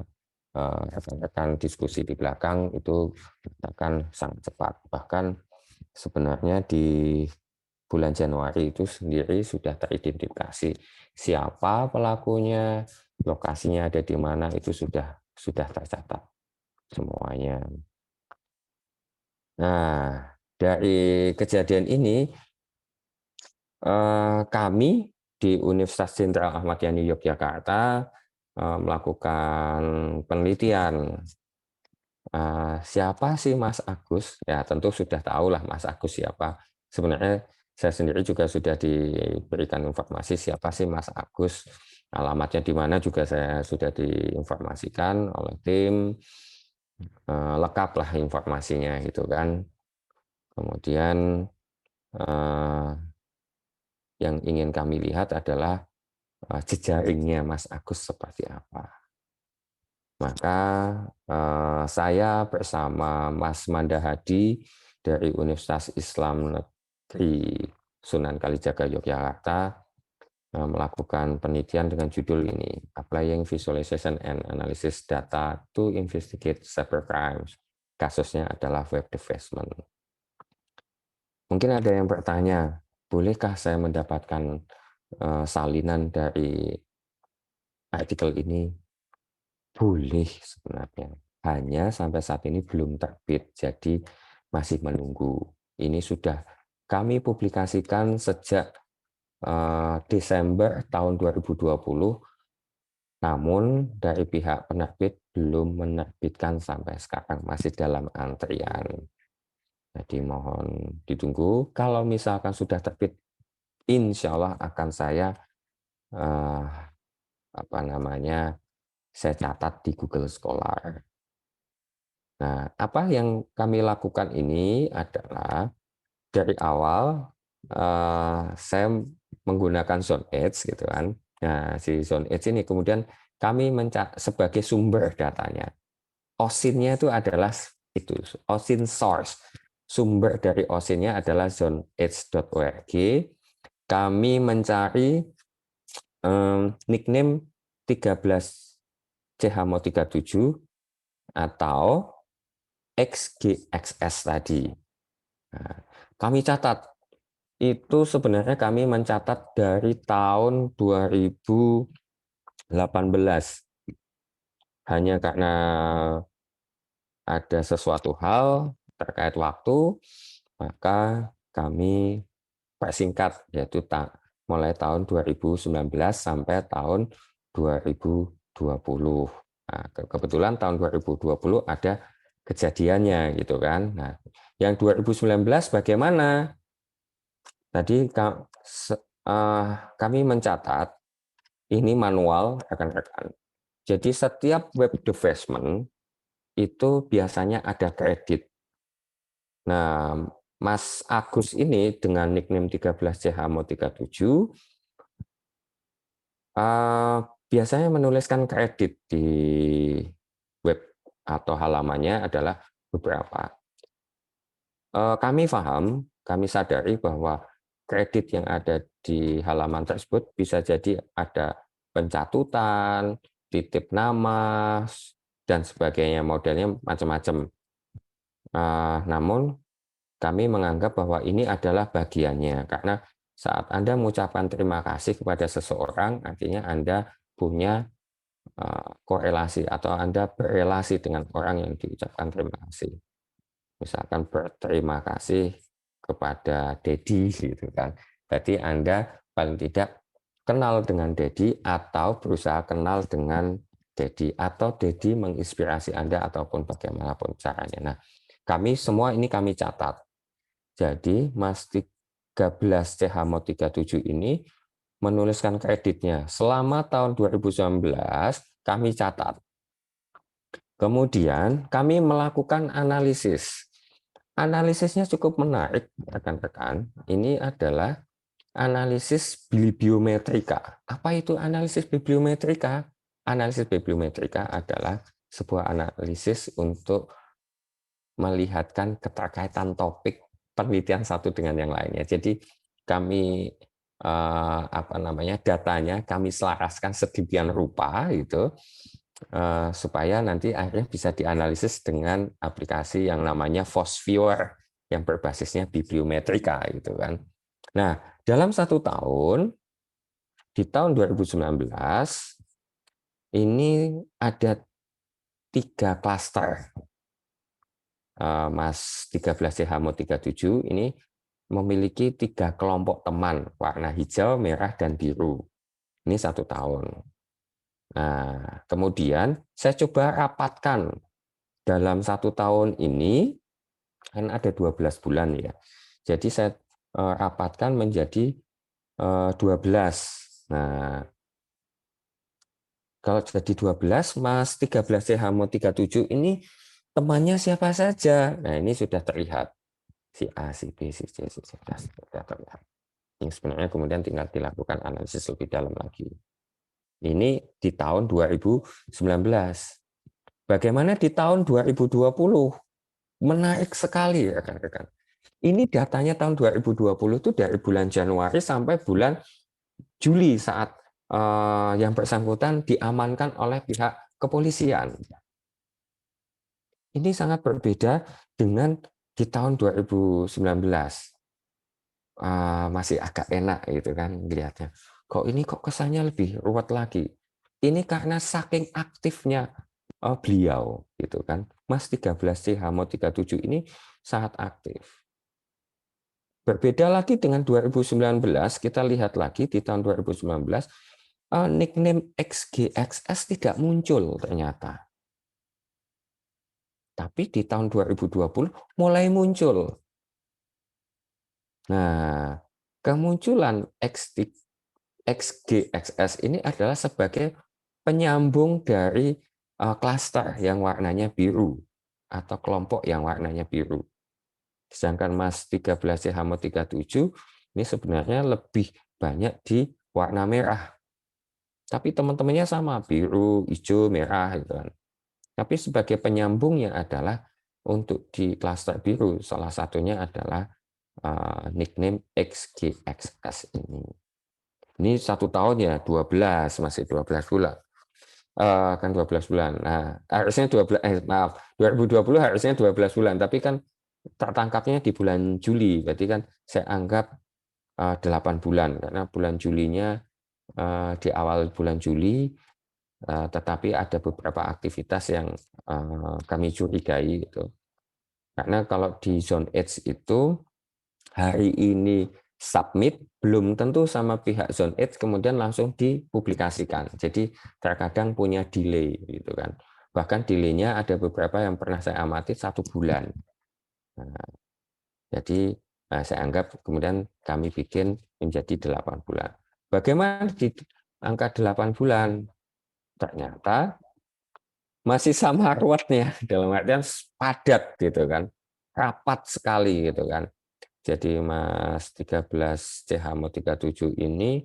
rekan-rekan diskusi di belakang itu akan sangat cepat. Bahkan sebenarnya di bulan Januari itu sendiri sudah teridentifikasi siapa pelakunya, lokasinya ada di mana, itu sudah tercatat semuanya. Nah, dari kejadian ini kami di Universitas Jenderal Ahmad Yani Yogyakarta melakukan penelitian. Siapa sih Mas Agus? Ya tentu sudah tahulah Mas Agus siapa. Sebenarnya saya sendiri juga sudah diberikan informasi siapa sih Mas Agus. Alamatnya di mana juga saya sudah diinformasikan oleh tim. Lengkap lah informasinya gitu kan. Kemudian yang ingin kami lihat adalah jejaringnya Mas Agus seperti apa. Maka saya bersama Mas Manda Hadi dari Universitas Islam Negeri Sunan Kalijaga Yogyakarta melakukan penelitian dengan judul ini, Applying Visualization and Analysis Data to Investigate Cybercrimes. Kasusnya adalah web defacement. Mungkin ada yang bertanya, bolehkah saya mendapatkan salinan dari artikel ini? Boleh sebenarnya. Hanya sampai saat ini belum terbit, jadi masih menunggu. Ini sudah kami publikasikan sejak Desember tahun 2020, namun dari pihak penerbit belum menerbitkan sampai sekarang, masih dalam antrian. Jadi mohon ditunggu. Kalau misalkan sudah terbit, insya Allah akan saya saya catat di Google Scholar. Nah, apa yang kami lakukan ini adalah dari awal saya menggunakan Zone Edge gitu kan. Nah, si Zone Edge ini kemudian kami sebagai sumber datanya. OSIN-nya itu adalah itu OSIN source. Sumber dari OSIN-nya adalah zoneedge.org. Kami mencari nickname 13 CHMO 37 atau XGXS tadi. Nah, kami catat, itu sebenarnya kami mencatat dari tahun 2018. Hanya karena ada sesuatu hal terkait waktu, maka kami persingkat, yaitu mulai tahun 2019 sampai tahun 2020. Nah, kebetulan tahun 2020 ada kejadiannya gitu kan. Nah, yang 2019 bagaimana? Tadi kami mencatat ini manual rekan-rekan. Jadi setiap web development itu biasanya ada kredit. Nah, Mas Agus ini dengan nickname 13CHMO37 biasanya menuliskan kredit di web atau halamannya adalah beberapa. Kami paham, kami sadari bahwa kredit yang ada di halaman tersebut bisa jadi ada pencatutan, titip nama, dan sebagainya, modelnya macam-macam. Namun kami menganggap bahwa ini adalah bagiannya, karena saat Anda mengucapkan terima kasih kepada seseorang, artinya Anda punya korelasi atau Anda berelasi dengan orang yang diucapkan terima kasih. Misalkan berterima kasih kepada Dedi gitu kan. Jadi Anda paling tidak kenal dengan Dedi atau berusaha kenal dengan Dedi, atau Dedi menginspirasi Anda ataupun bagaimanapun caranya. Nah, kami semua ini kami catat. Jadi Mas 13CHMO37 ini menuliskan kreditnya selama tahun 2019 kami catat. Kemudian kami melakukan analisis. Analisisnya cukup menarik, rekan-rekan. Ini adalah analisis bibliometrika. Apa itu analisis bibliometrika? Analisis bibliometrika adalah sebuah analisis untuk melihatkan keterkaitan topik penelitian satu dengan yang lainnya. Jadi kami datanya kami selaraskan sedemikian rupa gitu supaya nanti akhirnya bisa dianalisis dengan aplikasi yang namanya Phosviewer yang berbasisnya bibliometrika gitu kan. Nah, dalam 1 tahun di tahun 2019 ini ada 3 klaster. Mas 13CHMO37 ini memiliki 3 kelompok teman, warna hijau, merah, dan biru. Ini 1 tahun. Nah, kemudian saya coba rapatkan dalam 1 tahun ini, kan ada 12 bulan ya. Jadi saya rapatkan menjadi 12. Nah, kalau jadi 12, Mas 13CHMO37 ini temannya siapa saja? Nah, ini sudah terlihat. Si A, si B, si C, si C, sudah terlihat. Yang sebenarnya kemudian tinggal dilakukan analisis lebih dalam lagi. Ini di tahun 2019. Bagaimana di tahun 2020? Menarik sekali, rekan-rekan. Ini datanya tahun 2020 itu dari bulan Januari sampai bulan Juli saat yang bersangkutan diamankan oleh pihak kepolisian. Ini sangat berbeda dengan di tahun 2019. Masih agak enak gitu kan lihatnya. Kok ini kok kesannya lebih ruwet lagi. Ini karena saking aktifnya beliau gitu kan. Mas 13CHMO37 ini sangat aktif. Berbeda lagi dengan 2019, kita lihat lagi di tahun 2019 nickname XGXS tidak muncul ternyata. Tapi di tahun 2020 mulai muncul. Nah, kemunculan XGXS ini adalah sebagai penyambung dari klaster yang warnanya biru atau kelompok yang warnanya biru. Sedangkan Mas 13CHMO37 ini sebenarnya lebih banyak di warna merah. Tapi teman-temannya sama, biru, hijau, merah gitu kan. Tapi sebagai penyambungnya adalah untuk di klaster biru, salah satunya adalah nickname XGXS ini. Ini 1 tahun ya, 12, masih 12 bulan. Kan 12 bulan. Nah, harusnya 2020 harusnya 12 bulan, tapi kan tertangkapnya di bulan Juli, berarti kan saya anggap 8 bulan, karena bulan Julinya di awal bulan Juli, tetapi ada beberapa aktivitas yang kami curigai gitu. Karena kalau di zone H itu hari ini submit, belum tentu sama pihak Zone 8 kemudian langsung dipublikasikan. Jadi terkadang punya delay gitu kan. Bahkan delaynya ada beberapa yang pernah saya amati 1 bulan. Nah, jadi saya anggap kemudian kami bikin menjadi 8 bulan. Bagaimana di angka 8 bulan? Ternyata masih sama ruwetnya, dalam artian padat gitu kan, rapat sekali gitu kan. Jadi Mas 13 CH 37 ini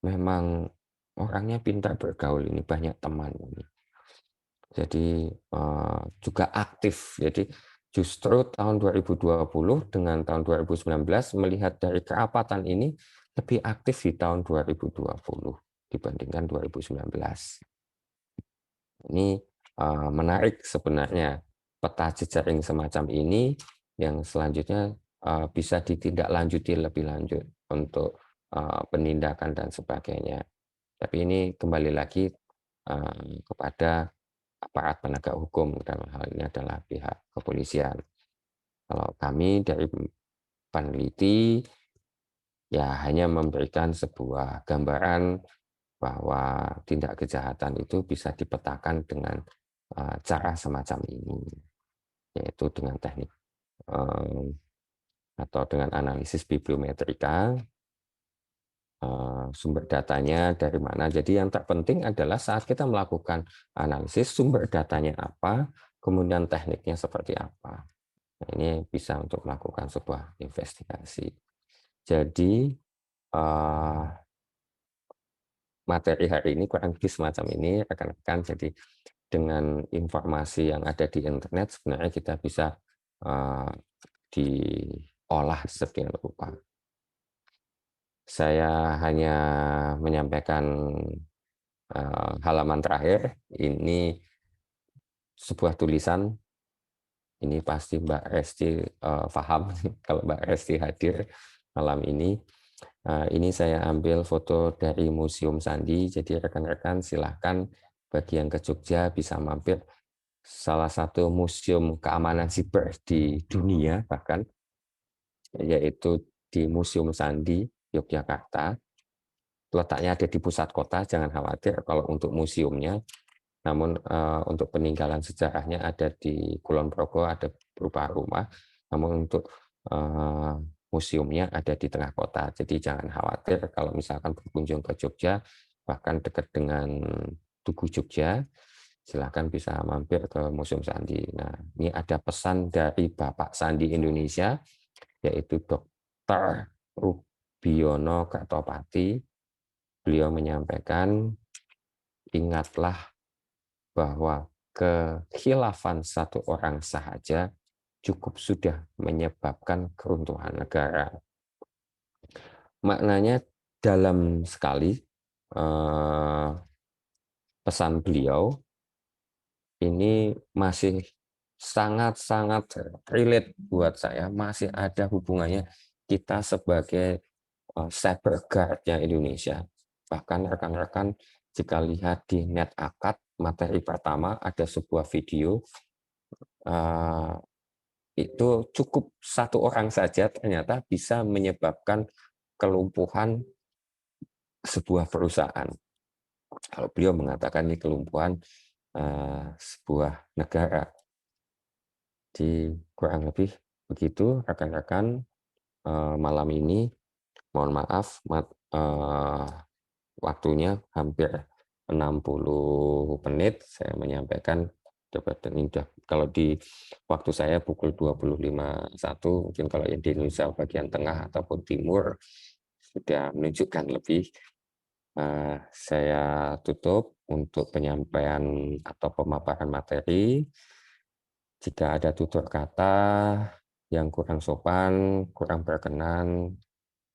memang orangnya pintar bergaul, ini banyak teman ini. Jadi juga aktif. Jadi justru tahun 2020 dengan tahun 2019 melihat dari kerapatan ini lebih aktif di tahun 2020 dibandingkan 2019. Ini menarik sebenarnya peta jejaring semacam ini yang selanjutnya bisa ditindaklanjuti lebih lanjut untuk penindakan dan sebagainya. Tapi ini kembali lagi kepada aparat penegak hukum, dalam hal ini adalah pihak kepolisian. Kalau kami dari peneliti ya hanya memberikan sebuah gambaran bahwa tindak kejahatan itu bisa dipetakan dengan cara semacam ini, yaitu dengan teknik atau dengan analisis bibliometrika, sumber datanya dari mana. Jadi yang terpenting adalah saat kita melakukan analisis, sumber datanya apa, kemudian tekniknya seperti apa. Nah, ini bisa untuk melakukan sebuah investigasi. Jadi materi hari ini kurang lebih semacam ini, rekan-rekan. Jadi dengan informasi yang ada di internet sebenarnya kita bisa diolah sedemikian rupa. Saya hanya menyampaikan halaman terakhir. Ini sebuah tulisan. Ini pasti Mbak Resti paham kalau Mbak Resti hadir malam ini. Ini saya ambil foto dari Museum Sandi. Jadi rekan-rekan silahkan bagi yang ke Jogja bisa mampir salah satu museum keamanan siber di dunia bahkan, yaitu di Museum Sandi Yogyakarta. Letaknya ada di pusat kota, jangan khawatir kalau untuk museumnya. Namun untuk peninggalan sejarahnya ada di Kulon Progo, ada berupa rumah. Namun untuk museumnya ada di tengah kota. Jadi jangan khawatir kalau misalkan berkunjung ke Jogja, bahkan dekat dengan Tugu Jogja, silakan bisa mampir ke Museum Sandi. Nah, ini ada pesan dari Bapak Sandi Indonesia, yaitu Dr. Rubiono Kertopati. Beliau menyampaikan, ingatlah bahwa kekhilafan satu orang sahaja cukup sudah menyebabkan keruntuhan negara. Maknanya dalam sekali pesan beliau ini masih sangat-sangat relate buat saya, masih ada hubungannya kita sebagai cyber guard-nya Indonesia. Bahkan rekan-rekan jika lihat di Net Akad, materi pertama ada sebuah video, itu cukup satu orang saja ternyata bisa menyebabkan kelumpuhan sebuah perusahaan. Kalau beliau mengatakan ini kelumpuhan sebuah negara. Jadi kurang lebih begitu rekan-rekan malam ini. Mohon maaf waktunya hampir 60 menit saya menyampaikan. Ini udah, kalau di waktu saya pukul 20.51, mungkin kalau yang di Indonesia bagian tengah ataupun timur sudah menunjukkan lebih. Saya tutup untuk penyampaian atau pemaparan materi. Jika ada tutur kata yang kurang sopan, kurang berkenan,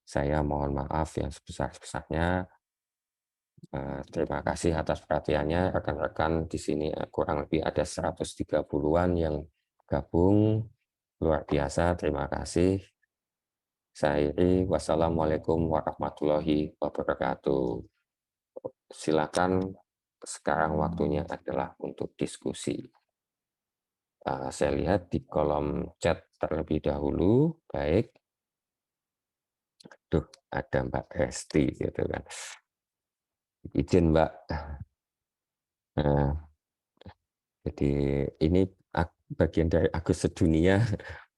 saya mohon maaf yang sebesar-besarnya. Terima kasih atas perhatiannya rekan-rekan. Di sini kurang lebih ada 130-an yang gabung. Luar biasa, terima kasih. Saya akhiri, wassalamualaikum warahmatullahi wabarakatuh. Silakan, sekarang waktunya adalah untuk diskusi. Saya lihat di kolom chat terlebih dahulu. Baik. Duh, ada Mbak Resti gitu kan. Izin Mbak. Nah, jadi ini bagian dari Agus Sedunia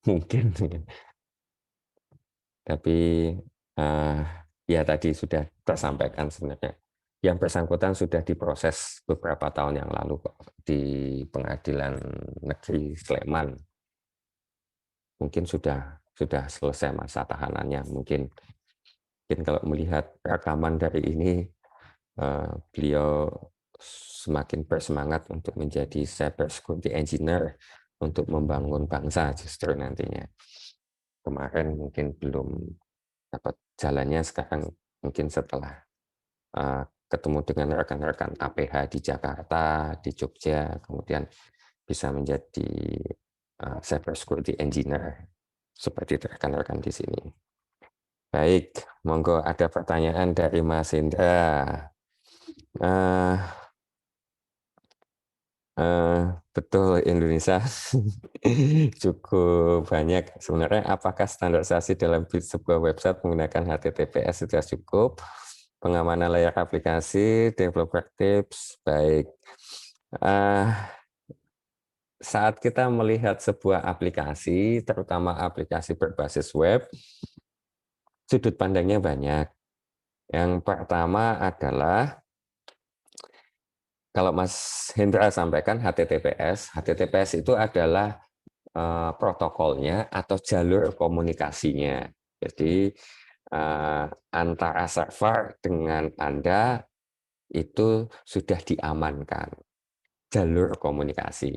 mungkin. Tapi ya tadi sudah tersampaikan sebenarnya. Yang bersangkutan sudah diproses beberapa tahun yang lalu kok di Pengadilan Negeri Sleman. Mungkin sudah selesai masa tahanannya. Mungkin kalau melihat rekaman dari ini, beliau semakin bersemangat untuk menjadi cyber security engineer untuk membangun bangsa justru nantinya. Kemarin mungkin belum dapat jalannya, sekarang mungkin setelah ketemu dengan rekan-rekan APH di Jakarta, di Jogja, kemudian bisa menjadi cyber security engineer seperti rekan-rekan di sini. Baik, monggo ada pertanyaan dari Mas Hendra. Betul, Indonesia cukup banyak. Sebenarnya apakah standarisasi dalam sebuah website menggunakan HTTPS sudah cukup? Pengamanan layar aplikasi, developer tips, baik. Saat kita melihat sebuah aplikasi, terutama aplikasi berbasis web, sudut pandangnya banyak. Yang pertama adalah kalau Mas Hendra sampaikan HTTPS, HTTPS itu adalah protokolnya atau jalur komunikasinya. Jadi antara server dengan Anda itu sudah diamankan jalur komunikasi.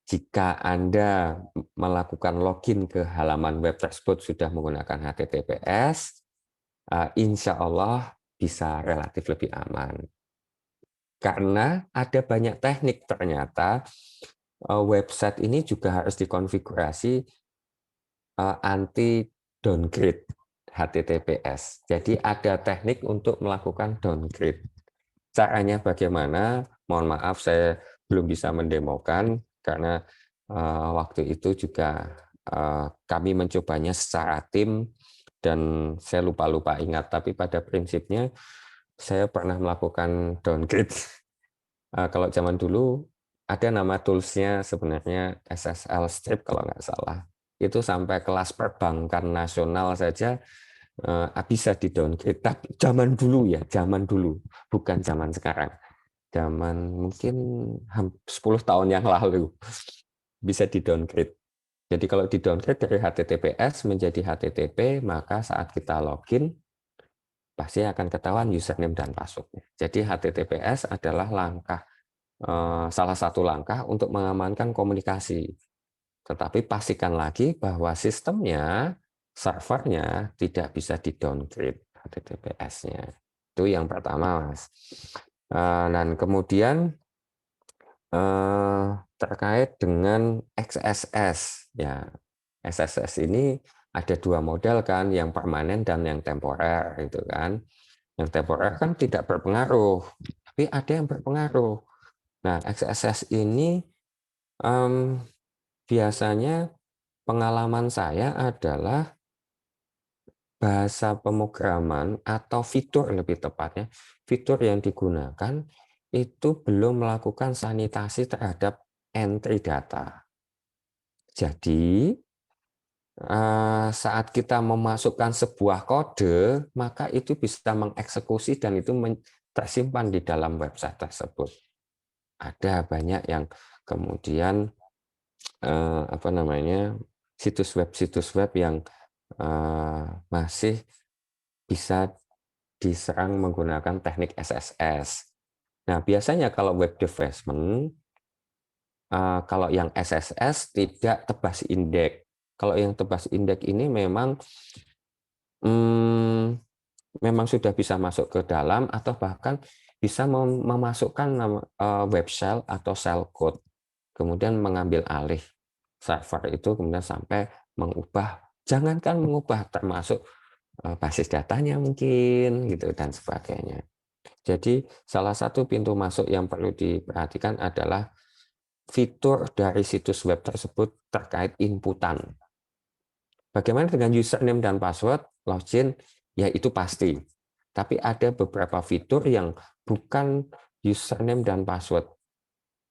Jika Anda melakukan login ke halaman web tersebut sudah menggunakan HTTPS, insya Allah bisa relatif lebih aman. Karena ada banyak teknik ternyata website ini juga harus dikonfigurasi anti downgrade HTTPS. Jadi ada teknik untuk melakukan downgrade. Caranya bagaimana? Mohon maaf saya belum bisa mendemokan karena waktu itu juga kami mencobanya secara tim dan saya lupa ingat. Tapi pada prinsipnya saya pernah melakukan downgrade. Kalau zaman dulu ada nama toolsnya sebenarnya SSL Strip kalau nggak salah. Itu sampai kelas perbankan nasional saja bisa di downgrade. Tapi zaman dulu ya, zaman dulu, bukan zaman sekarang. Zaman mungkin 10 tahun yang lalu bisa di downgrade. Jadi kalau di downgrade dari HTTPS menjadi HTTP, maka saat kita login pasti akan ketahuan username dan passwordnya. Jadi HTTPS adalah salah satu langkah untuk mengamankan komunikasi. Tetapi pastikan lagi bahwa sistemnya, servernya tidak bisa di-downgrade HTTPS-nya. Itu yang pertama, Mas. Dan kemudian terkait dengan XSS. Ya, XSS ini ada dua model kan, yang permanen dan yang temporer itu kan. Yang temporer kan tidak berpengaruh, tapi ada yang berpengaruh. Nah, XSS ini biasanya pengalaman saya adalah bahasa pemrograman atau fitur lebih tepatnya, fitur yang digunakan itu belum melakukan sanitasi terhadap entry data. Jadi saat kita memasukkan sebuah kode, maka itu bisa mengeksekusi dan itu tersimpan di dalam website tersebut. Ada banyak yang kemudian situs web yang masih bisa diserang menggunakan teknik SSS. Nah, biasanya kalau web development, kalau yang SSS tidak tebas indeks. Kalau yang tebas indeks ini memang sudah bisa masuk ke dalam atau bahkan bisa memasukkan web shell atau shell code, kemudian mengambil alih server itu, kemudian sampai jangankan mengubah termasuk basis datanya mungkin gitu dan sebagainya. Jadi salah satu pintu masuk yang perlu diperhatikan adalah fitur dari situs web tersebut terkait inputan. Bagaimana dengan username dan password? login, ya itu pasti. Tapi ada beberapa fitur yang bukan username dan password.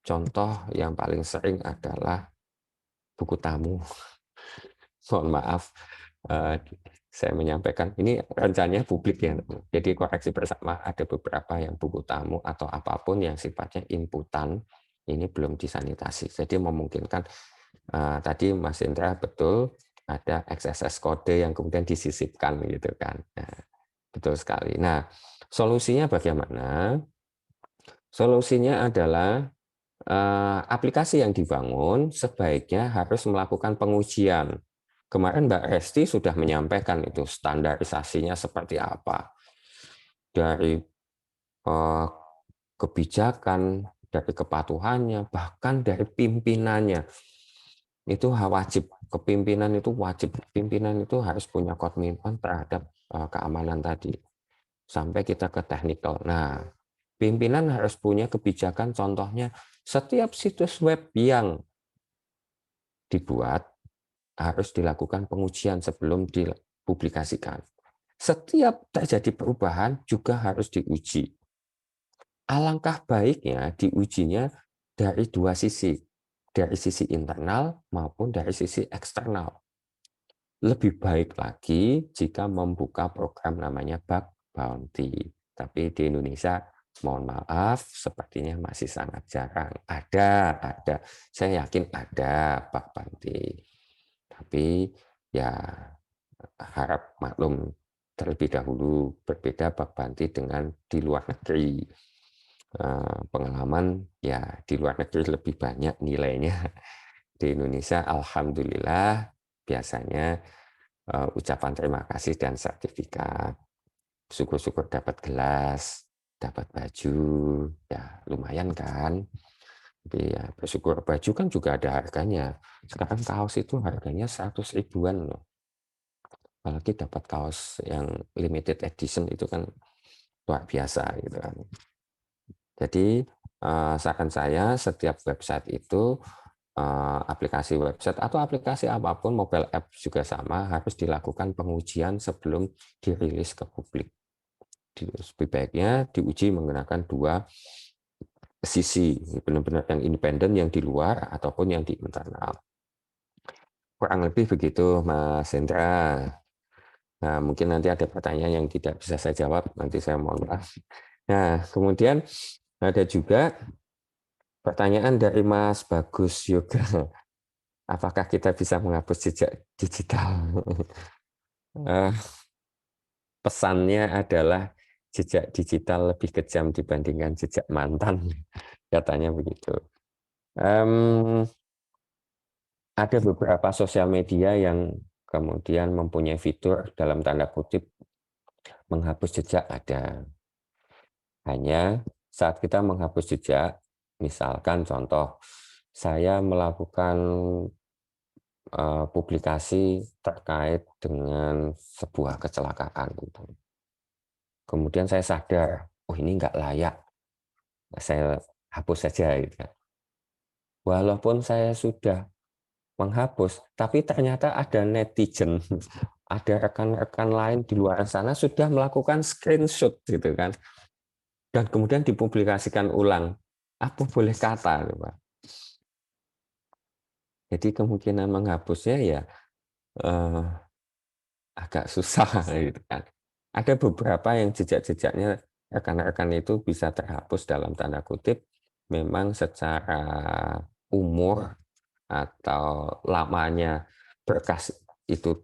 Contoh yang paling sering adalah buku tamu. Mohon maaf, saya menyampaikan ini rencananya publik ya. Jadi koreksi bersama, ada beberapa yang buku tamu atau apapun yang sifatnya inputan ini belum disanitasi. Jadi memungkinkan tadi Mas Indra betul ada XSS kode yang kemudian disisipkan gitu kan. Nah, betul sekali. Nah, solusinya bagaimana? Solusinya adalah aplikasi yang dibangun sebaiknya harus melakukan pengujian. Kemarin Mbak Resti sudah menyampaikan itu standarisasinya seperti apa. Dari kebijakan, dari kepatuhannya, bahkan dari pimpinannya. Itu wajib, kepimpinan itu wajib. Pimpinan itu harus punya komitmen terhadap keamanan tadi. Sampai kita ke teknikal. Nah, pimpinan harus punya kebijakan, contohnya setiap situs web yang dibuat harus dilakukan pengujian sebelum dipublikasikan. Setiap terjadi perubahan juga harus diuji. Alangkah baiknya diujinya dari dua sisi, dari sisi internal maupun dari sisi eksternal. Lebih baik lagi jika membuka program namanya bug bounty. Tapi di Indonesia, mohon maaf, sepertinya masih sangat jarang. Ada. Saya yakin ada bug bounty. Tapi ya harap maklum terlebih dahulu, berbeda bug bounty dengan di luar negeri. Pengalaman ya di luar negeri lebih banyak nilainya. Di Indonesia alhamdulillah biasanya ucapan terima kasih dan sertifikat. Syukur-syukur dapat gelas, dapat baju, ya lumayan kan. Tapi ya bersyukur, baju kan juga ada harganya. Sekarang kaos itu harganya 100 ribuan loh. Apalagi dapat kaos yang limited edition itu kan luar biasa gitu kan. Jadi saran saya setiap website itu aplikasi website atau aplikasi apapun, mobile app juga sama, harus dilakukan pengujian sebelum dirilis ke publik. Lebih baiknya diuji menggunakan dua sisi, benar-benar yang independen, yang di luar ataupun yang di internal. Kurang lebih begitu, Mas Hendra. Nah, mungkin nanti ada pertanyaan yang tidak bisa saya jawab, nanti saya mohon maaf. Nah, kemudian ada juga pertanyaan dari Mas Bagus Yoga. Apakah kita bisa menghapus jejak digital? Pesannya adalah jejak digital lebih kejam dibandingkan jejak mantan, katanya begitu. Ada beberapa sosial media yang kemudian mempunyai fitur dalam tanda kutip menghapus jejak ada. Hanya saat kita menghapus jejak, misalkan contoh, saya melakukan publikasi terkait dengan sebuah kecelakaan. Kemudian saya sadar, oh ini nggak layak, saya hapus saja. Gitu. Walaupun saya sudah menghapus, tapi ternyata ada netizen, ada rekan-rekan lain di luar sana sudah melakukan screenshot gitu kan, dan kemudian dipublikasikan ulang. Apa boleh kata, Pak? Jadi kemungkinan menghapusnya ya agak susah gitu kan. Ada beberapa yang jejak-jejaknya rekan-rekan itu bisa terhapus dalam tanda kutip, memang secara umur atau lamanya berkas itu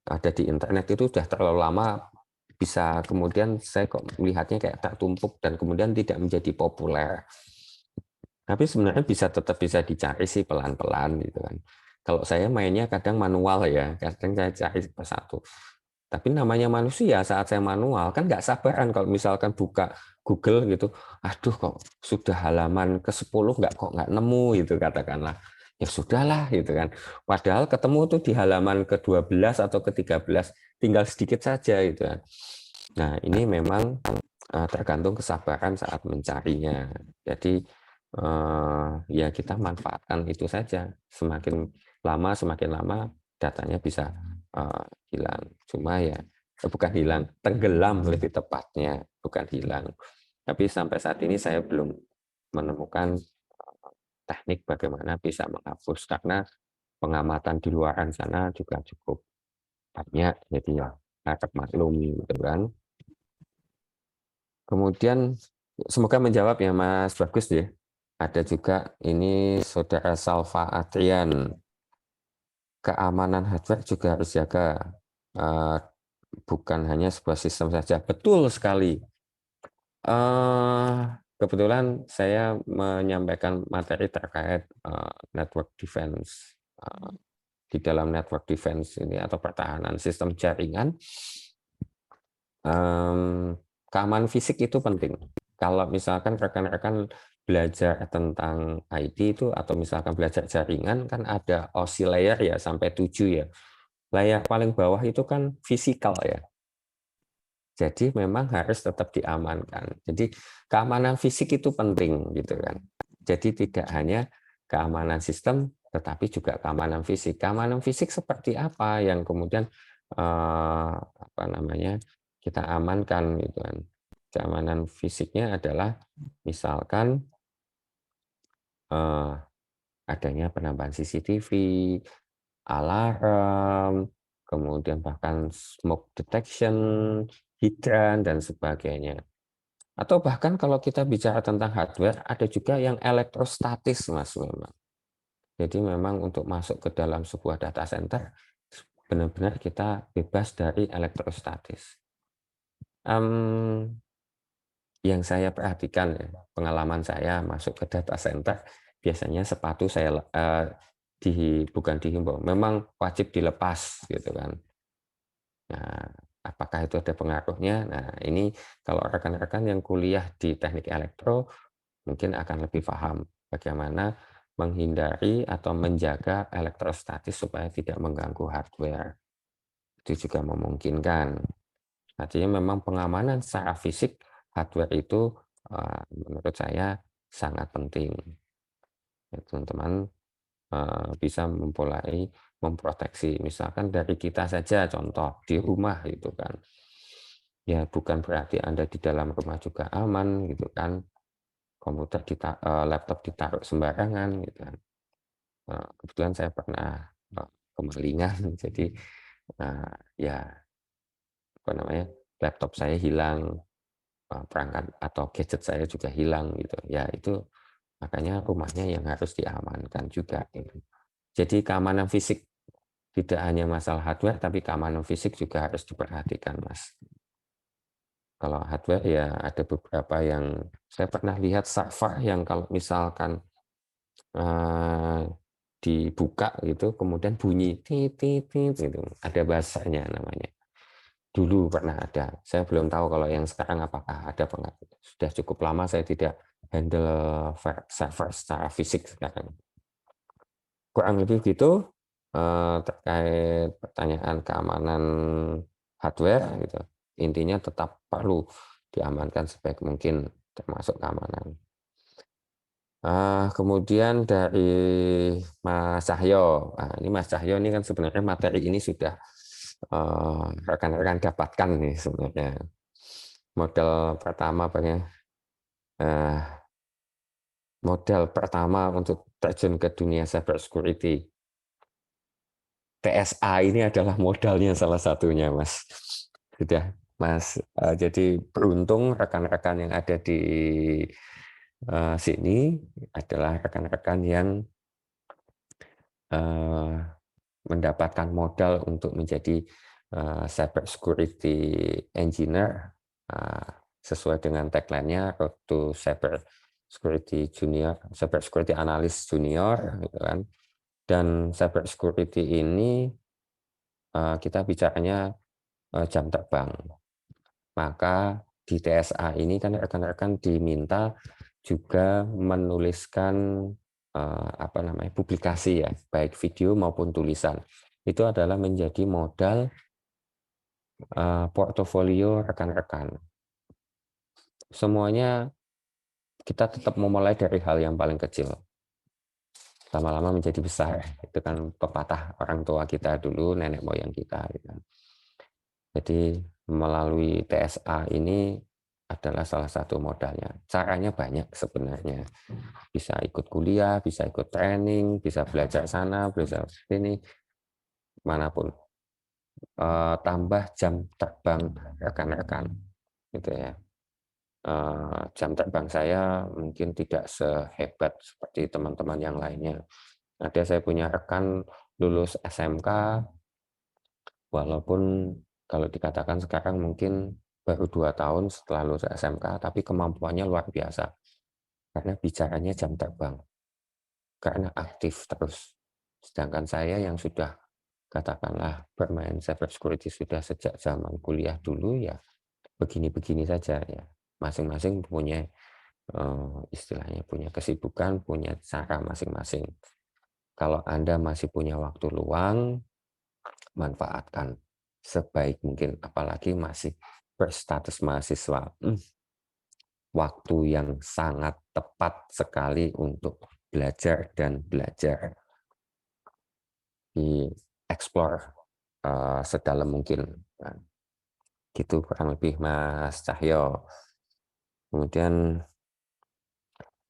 ada di internet itu sudah terlalu lama, bisa kemudian saya kok melihatnya kayak tertumpuk dan kemudian tidak menjadi populer. Tapi sebenarnya tetap bisa dicari sih pelan-pelan gitu kan. Kalau saya mainnya kadang manual ya, kadang saya cari persatu. Tapi namanya manusia, saat saya manual kan nggak sabaran kalau misalkan buka Google gitu, aduh kok sudah halaman ke-10 nggak nemu gitu katakanlah. Ya sudahlah gitu kan. Padahal ketemu tuh di halaman ke-12 atau ke-13, tinggal sedikit saja gitu kan. Nah, ini memang tergantung kesabaran saat mencarinya. Jadi ya kita manfaatkan itu saja. Semakin lama datanya bisa hilang. Cuma ya bukan hilang, tenggelam lebih tepatnya, bukan hilang. Tapi sampai saat ini saya belum menemukan teknik bagaimana bisa menghapus, karena pengamatan di luaran sana juga cukup banyak, jadi ya harap maklum gitu kan. Kemudian semoga menjawab ya Mas Bagus ya. Ada juga ini Saudara Salva Adrian, keamanan hardware juga harus jaga. Bukan hanya sebuah sistem saja. Betul sekali. Kebetulan saya menyampaikan materi terkait network defense. Di dalam network defense ini atau pertahanan sistem jaringan, keamanan fisik itu penting. Kalau misalkan rekan-rekan belajar tentang IT itu atau misalkan belajar jaringan, kan ada OSI layer ya sampai 7 ya. Layer paling bawah itu kan fisikal ya. Jadi memang harus tetap diamankan. Jadi keamanan fisik itu penting gitu kan. Jadi tidak hanya keamanan sistem, tetapi juga keamanan fisik. Keamanan fisik seperti apa yang kemudian apa namanya kita amankan gitu kan. Keamanan fisiknya adalah misalkan adanya penambahan CCTV, alarm, kemudian bahkan smoke detection, hidran, dan sebagainya. Atau bahkan kalau kita bicara tentang hardware, ada juga yang elektrostatis, Mas, memang. Jadi memang untuk masuk ke dalam sebuah data center, benar-benar kita bebas dari elektrostatis. Yang saya perhatikan, ya, pengalaman saya masuk ke data center, biasanya sepatu saya bukan dihimbau, memang wajib dilepas gitu kan. Nah, apakah itu ada pengaruhnya? Nah, ini kalau rekan-rekan yang kuliah di teknik elektro mungkin akan lebih paham bagaimana menghindari atau menjaga elektrostatis supaya tidak mengganggu hardware. Itu juga memungkinkan. Artinya memang pengamanan secara fisik hardware itu menurut saya sangat penting. Ya, teman-teman bisa memulai memproteksi, misalkan dari kita saja, contoh di rumah gitu kan. Ya bukan berarti Anda di dalam rumah juga aman gitu kan. Komputer laptop ditaruh sembarangan gitu kan. Kebetulan saya pernah kemalingan, jadi ya apa namanya laptop saya hilang, perangkat atau gadget saya juga hilang gitu. Ya itu makanya rumahnya yang harus diamankan juga. Gitu. Jadi keamanan fisik tidak hanya masalah hardware, tapi keamanan fisik juga harus diperhatikan, Mas. Kalau hardware ya ada beberapa yang saya pernah lihat server yang kalau misalkan dibuka gitu, kemudian bunyi tit tit tit gitu. Ada bahasanya namanya. Dulu pernah ada. Saya belum tahu kalau yang sekarang apakah ada pengaruh. Sudah cukup lama saya tidak handle server secara fisik sekarang. Kurang lebih gitu terkait pertanyaan keamanan hardware gitu. Intinya tetap perlu diamankan sebaik mungkin termasuk keamanan. Kemudian dari Mas Cahyo. Nah, ini Mas Cahyo ini kan sebenarnya materi ini sudah rekan-rekan dapatkan nih sebenarnya. Modal pertama modal pertama untuk terjun ke dunia cyber security. TSA ini adalah modalnya salah satunya, Mas. Sudah, Mas. Jadi beruntung rekan-rekan yang ada di sini adalah rekan-rekan yang mendapatkan modal untuk menjadi cyber security engineer sesuai dengan tagline-nya Road to Cyber Security Junior, Cyber Security Analyst Junior, gitu kan. Dan cyber security ini kita bicaranya jam terbang. Maka di TSA ini kan rekan-rekan diminta juga menuliskan apa namanya publikasi ya, baik video maupun tulisan. Itu adalah menjadi modal portofolio rekan-rekan. Semuanya kita tetap memulai dari hal yang paling kecil. Lama-lama menjadi besar. Itu kan pepatah orang tua kita dulu, nenek moyang kita. Gitu. Jadi melalui TSA ini adalah salah satu modalnya. Caranya banyak sebenarnya. Bisa ikut kuliah, bisa ikut training, bisa belajar sana, belajar sini, manapun. Tambah jam terbang rekan-rekan, gitu ya. Jam terbang saya mungkin tidak sehebat seperti teman-teman yang lainnya. Ada saya punya rekan lulus SMK, walaupun kalau dikatakan sekarang mungkin baru 2 tahun setelah lulus SMK, tapi kemampuannya luar biasa. Karena bicaranya jam terbang, karena aktif terus. Sedangkan saya yang sudah katakanlah bermain cyber security sudah sejak zaman kuliah dulu, ya begini-begini saja ya. Masing-masing punya istilahnya punya kesibukan, punya cara masing-masing. Kalau Anda masih punya waktu luang, manfaatkan sebaik mungkin, apalagi masih berstatus mahasiswa. Waktu yang sangat tepat sekali untuk belajar dan belajar. Di explore sedalam mungkin. Nah, gitu kurang lebih Mas Cahyo. Kemudian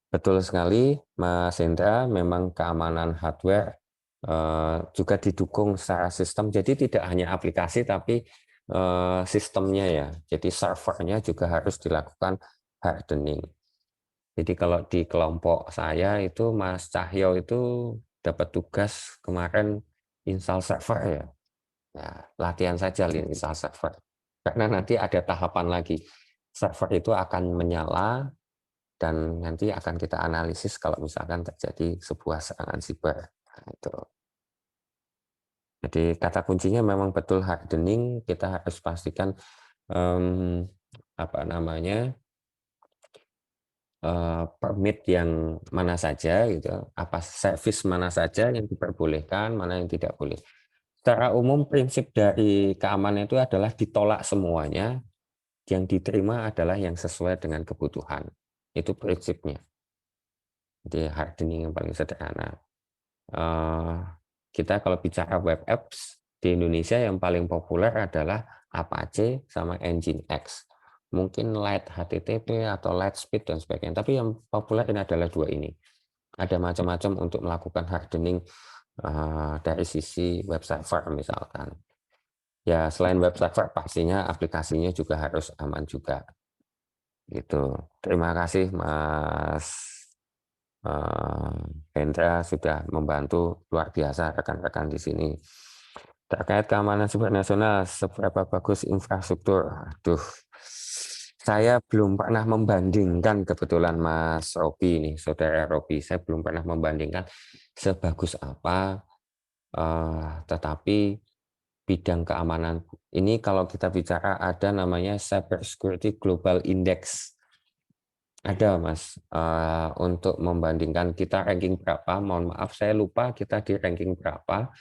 betul sekali Mas Hendra, memang keamanan hardware juga didukung secara sistem. Jadi tidak hanya aplikasi tapi sistemnya ya. Jadi servernya juga harus dilakukan hardening. Jadi kalau di kelompok saya itu Mas Cahyo itu dapat tugas kemarin install server ya. Ya, latihan saja install server. Karena nanti ada tahapan lagi. Server itu akan menyala dan nanti akan kita analisis kalau misalkan terjadi sebuah serangan siber. Nah, itu. Jadi kata kuncinya memang betul hardening. Kita harus pastikan apa namanya permit yang mana saja, gitu, apa service mana saja yang diperbolehkan, mana yang tidak boleh. Secara umum prinsip dari keamanan itu adalah ditolak semuanya, yang diterima adalah yang sesuai dengan kebutuhan. Itu prinsipnya. Jadi hardening yang paling sederhana. Kita kalau bicara web apps di Indonesia yang paling populer adalah Apache sama Nginx. Mungkin Light HTTP atau Lightspeed dan sebagainya. Tapi yang populer ini adalah dua ini. Ada macam-macam untuk melakukan hardening dari sisi web server misalkan. Ya selain web server pastinya aplikasinya juga harus aman juga. Gitu. Terima kasih Mas Hendra sudah membantu luar biasa rekan-rekan di sini. Terkait keamanan siber nasional, seberapa bagus infrastruktur? Aduh, saya belum pernah membandingkan, kebetulan Mas Robi nih, saudara Robi, saya belum pernah membandingkan sebagus apa, tetapi bidang keamanan ini kalau kita bicara ada namanya Cyber Security Global Index. Ada Mas, untuk membandingkan kita ranking berapa, mohon maaf saya lupa kita di ranking berapa.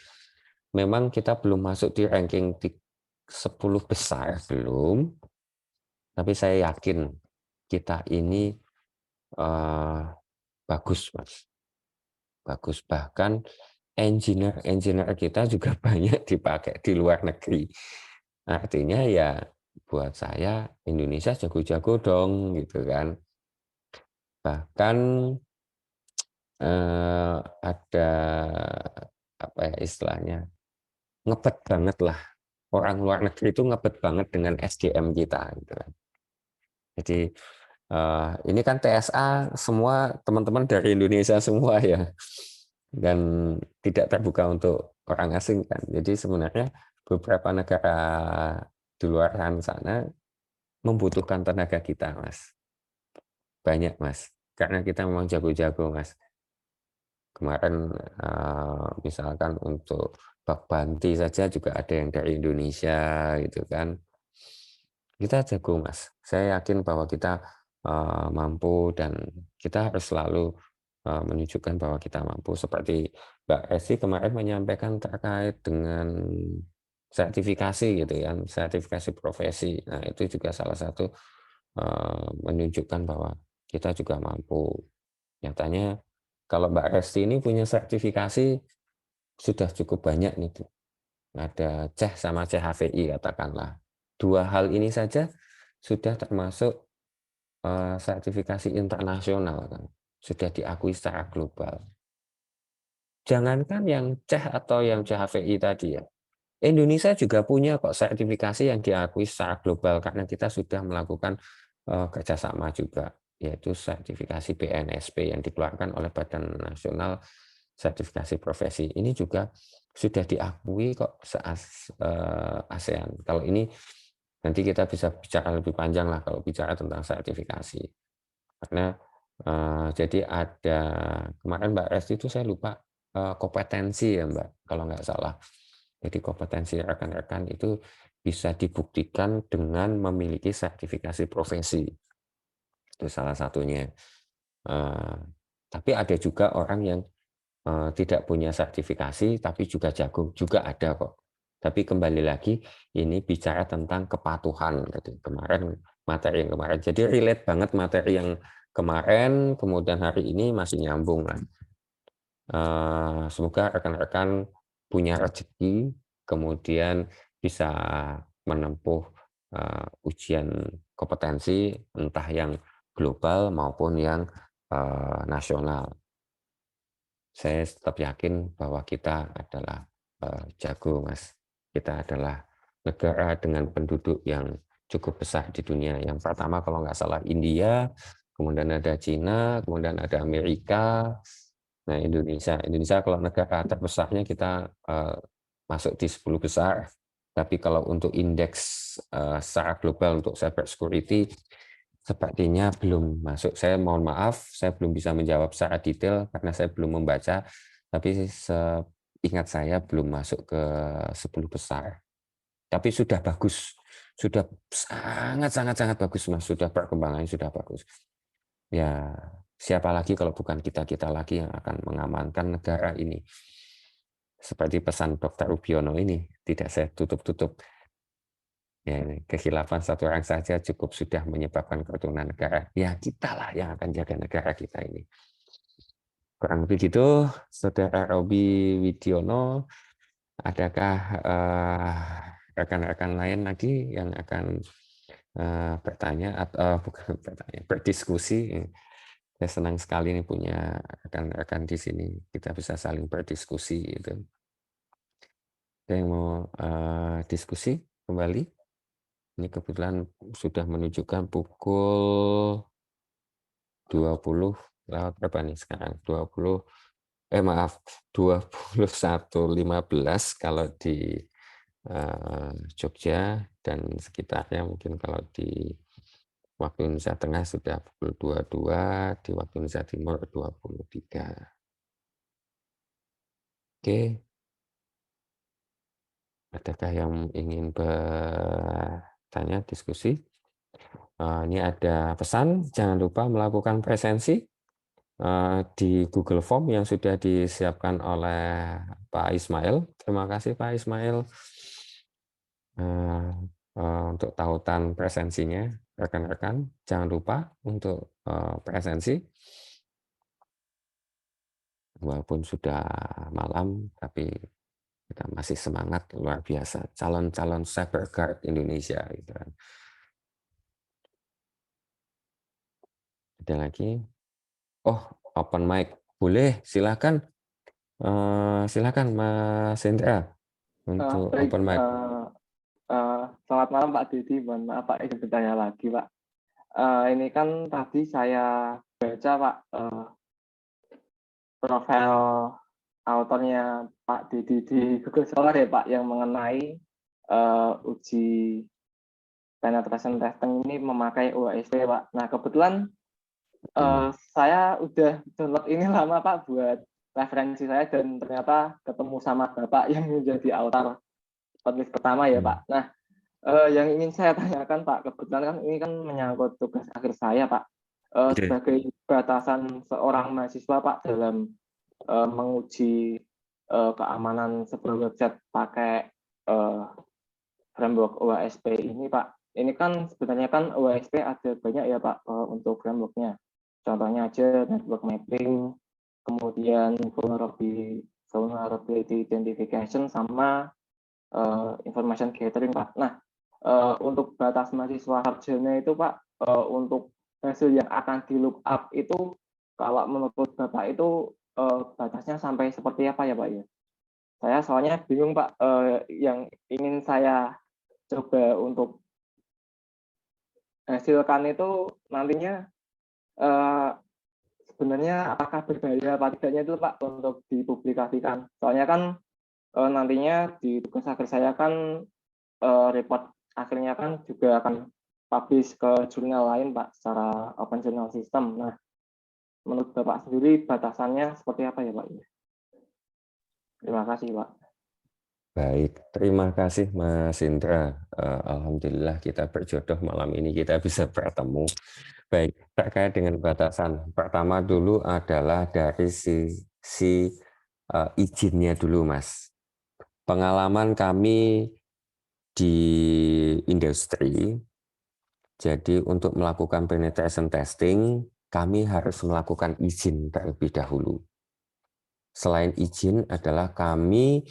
Memang kita belum masuk di ranking 10 besar, belum. Tapi saya yakin kita ini bagus, Mas. Bagus. Bahkan engineer kita juga banyak dipakai di luar negeri. Artinya ya buat saya Indonesia jago-jago dong, gitu kan. Bahkan ada apa ya istilahnya, ngebet banget lah. Orang luar negeri itu ngebet banget dengan SDM kita, gitu kan. Jadi ini kan TSA semua teman-teman dari Indonesia semua ya, dan tidak terbuka untuk orang asing kan. Jadi sebenarnya beberapa negara di luar sana membutuhkan tenaga kita, Mas. Banyak, Mas. Karena kita memang jago-jago, Mas. Kemarin misalkan untuk bak banti saja juga ada yang dari Indonesia gitu kan. Kita jago Mas. Saya yakin bahwa kita mampu dan kita harus selalu menunjukkan bahwa kita mampu. Seperti Mbak Esti kemarin menyampaikan terkait dengan sertifikasi gitu kan, sertifikasi profesi. Nah itu juga salah satu menunjukkan bahwa kita juga mampu. Nyatanya kalau Mbak Resti ini punya sertifikasi sudah cukup banyak nih, Bu. Ada CEH sama CHVI katakanlah. Dua hal ini saja sudah termasuk sertifikasi internasional, kan, sudah diakui secara global. Jangankan yang CEH atau yang CHVI tadi ya, Indonesia juga punya kok sertifikasi yang diakui secara global karena kita sudah melakukan kerjasama juga, yaitu sertifikasi BNSP yang dikeluarkan oleh Badan Nasional Sertifikasi Profesi. Ini juga sudah diakui kok ASEAN. Kalau ini nanti kita bisa bicara lebih panjang lah kalau bicara tentang sertifikasi. Karena jadi ada kemarin Mbak Resti itu saya lupa kompetensi ya Mbak, kalau nggak salah. Jadi kompetensi rekan-rekan itu bisa dibuktikan dengan memiliki sertifikasi profesi. Itu salah satunya. Tapi ada juga orang yang tidak punya sertifikasi tapi juga jago, juga ada kok. Tapi kembali lagi ini bicara tentang kepatuhan gitu. Materi yang kemarin. Jadi relate banget materi yang kemarin, kemudian hari ini masih nyambung lah. Semoga rekan-rekan punya rezeki, kemudian bisa menempuh ujian kompetensi entah yang global maupun yang nasional. Saya tetap yakin bahwa kita adalah jago, Mas. Kita adalah negara dengan penduduk yang cukup besar di dunia. Yang pertama kalau nggak salah India, kemudian ada Cina, kemudian ada Amerika. Nah, Indonesia kalau negara terbesarnya kita masuk di 10 besar. Tapi kalau untuk indeks secara global untuk cyber security sepertinya belum masuk. Saya mohon maaf, saya belum bisa menjawab secara detail karena saya belum membaca, tapi seingat saya belum masuk ke 10 besar. Tapi sudah bagus, sudah sangat bagus Mas, sudah perkembangannya sudah bagus. Ya, siapa lagi kalau bukan kita-kita lagi yang akan mengamankan negara ini. Seperti pesan Dr. Rubiono ini, tidak saya tutup-tutup. Ya, kekhilafan satu orang saja cukup sudah menyebabkan kerukunan negara. Ya, kitalah yang akan jaga negara kita ini. Kurang lebih gitu, Saudara Robi Widiono, adakah rekan-rekan lain lagi yang akan bertanya atau bukan bertanya, berdiskusi? Saya senang sekali nih punya rekan-rekan di sini. Kita bisa saling berdiskusi gitu. Ada yang mau diskusi kembali? Ini kebetulan sudah menunjukkan pukul 20 lewat berapa nih sekarang? 21.15 kalau di Jogja dan sekitarnya, mungkin kalau di waktu Indonesia Tengah sudah pukul 22, di waktu Indonesia Timur 23. Oke. Adakah yang ingin bertanya, diskusi? Ini ada pesan, jangan lupa melakukan presensi di Google Form yang sudah disiapkan oleh Pak Ismail. Terima kasih Pak Ismail untuk tautan presensinya. Rekan-rekan, jangan lupa untuk presensi. Walaupun sudah malam, tapi kita masih semangat luar biasa. Calon-calon cyber guard Indonesia. Gitu kan. Ada lagi? Oh, open mic. Boleh, silakan. Silakan Mas Hendra untuk Baik, open mic. selamat malam Pak Didi. Mohon maaf Pak, ingin bertanya lagi Pak. Ini kan tadi saya baca Pak, profil autornya Pak Didi di Google Scholar ya Pak, yang mengenai uji penetration testing ini memakai OSP Pak. Nah kebetulan saya udah download ini lama Pak buat referensi saya, dan ternyata ketemu sama Bapak yang menjadi autor penulis pertama ya Pak. Nah, yang ingin saya tanyakan Pak, kebetulan kan ini kan menyangkut tugas akhir saya Pak, sebagai batasan seorang mahasiswa Pak dalam menguji keamanan sebuah website pakai framework OASP ini Pak. Ini kan sebenarnya kan OASP ada banyak ya Pak untuk frameworknya. Contohnya aja network mapping, kemudian vulnerability identification, sama information gathering Pak. Nah, untuk batas mahasiswa sarjana itu Pak, untuk hasil yang akan di look up itu kalau menurut Bapak itu batasnya sampai seperti apa ya Pak ya? Saya soalnya bingung Pak, yang ingin saya coba untuk hasilkan itu nantinya sebenarnya apakah berbahaya apa tidaknya itu Pak untuk dipublikasikan. Soalnya kan nantinya di tugas akhir saya kan report akhirnya kan juga akan publish ke jurnal lain Pak secara open journal system. Nah, menurut Bapak sendiri batasannya seperti apa ya Pak? Terima kasih Pak. Baik, terima kasih Mas Indra. Alhamdulillah kita berjodoh malam ini kita bisa bertemu. Baik, terkait dengan batasan. Pertama dulu adalah dari sisi izinnya dulu, Mas. Pengalaman kami di industri, jadi untuk melakukan penetration testing, kami harus melakukan izin terlebih dahulu. Selain izin adalah kami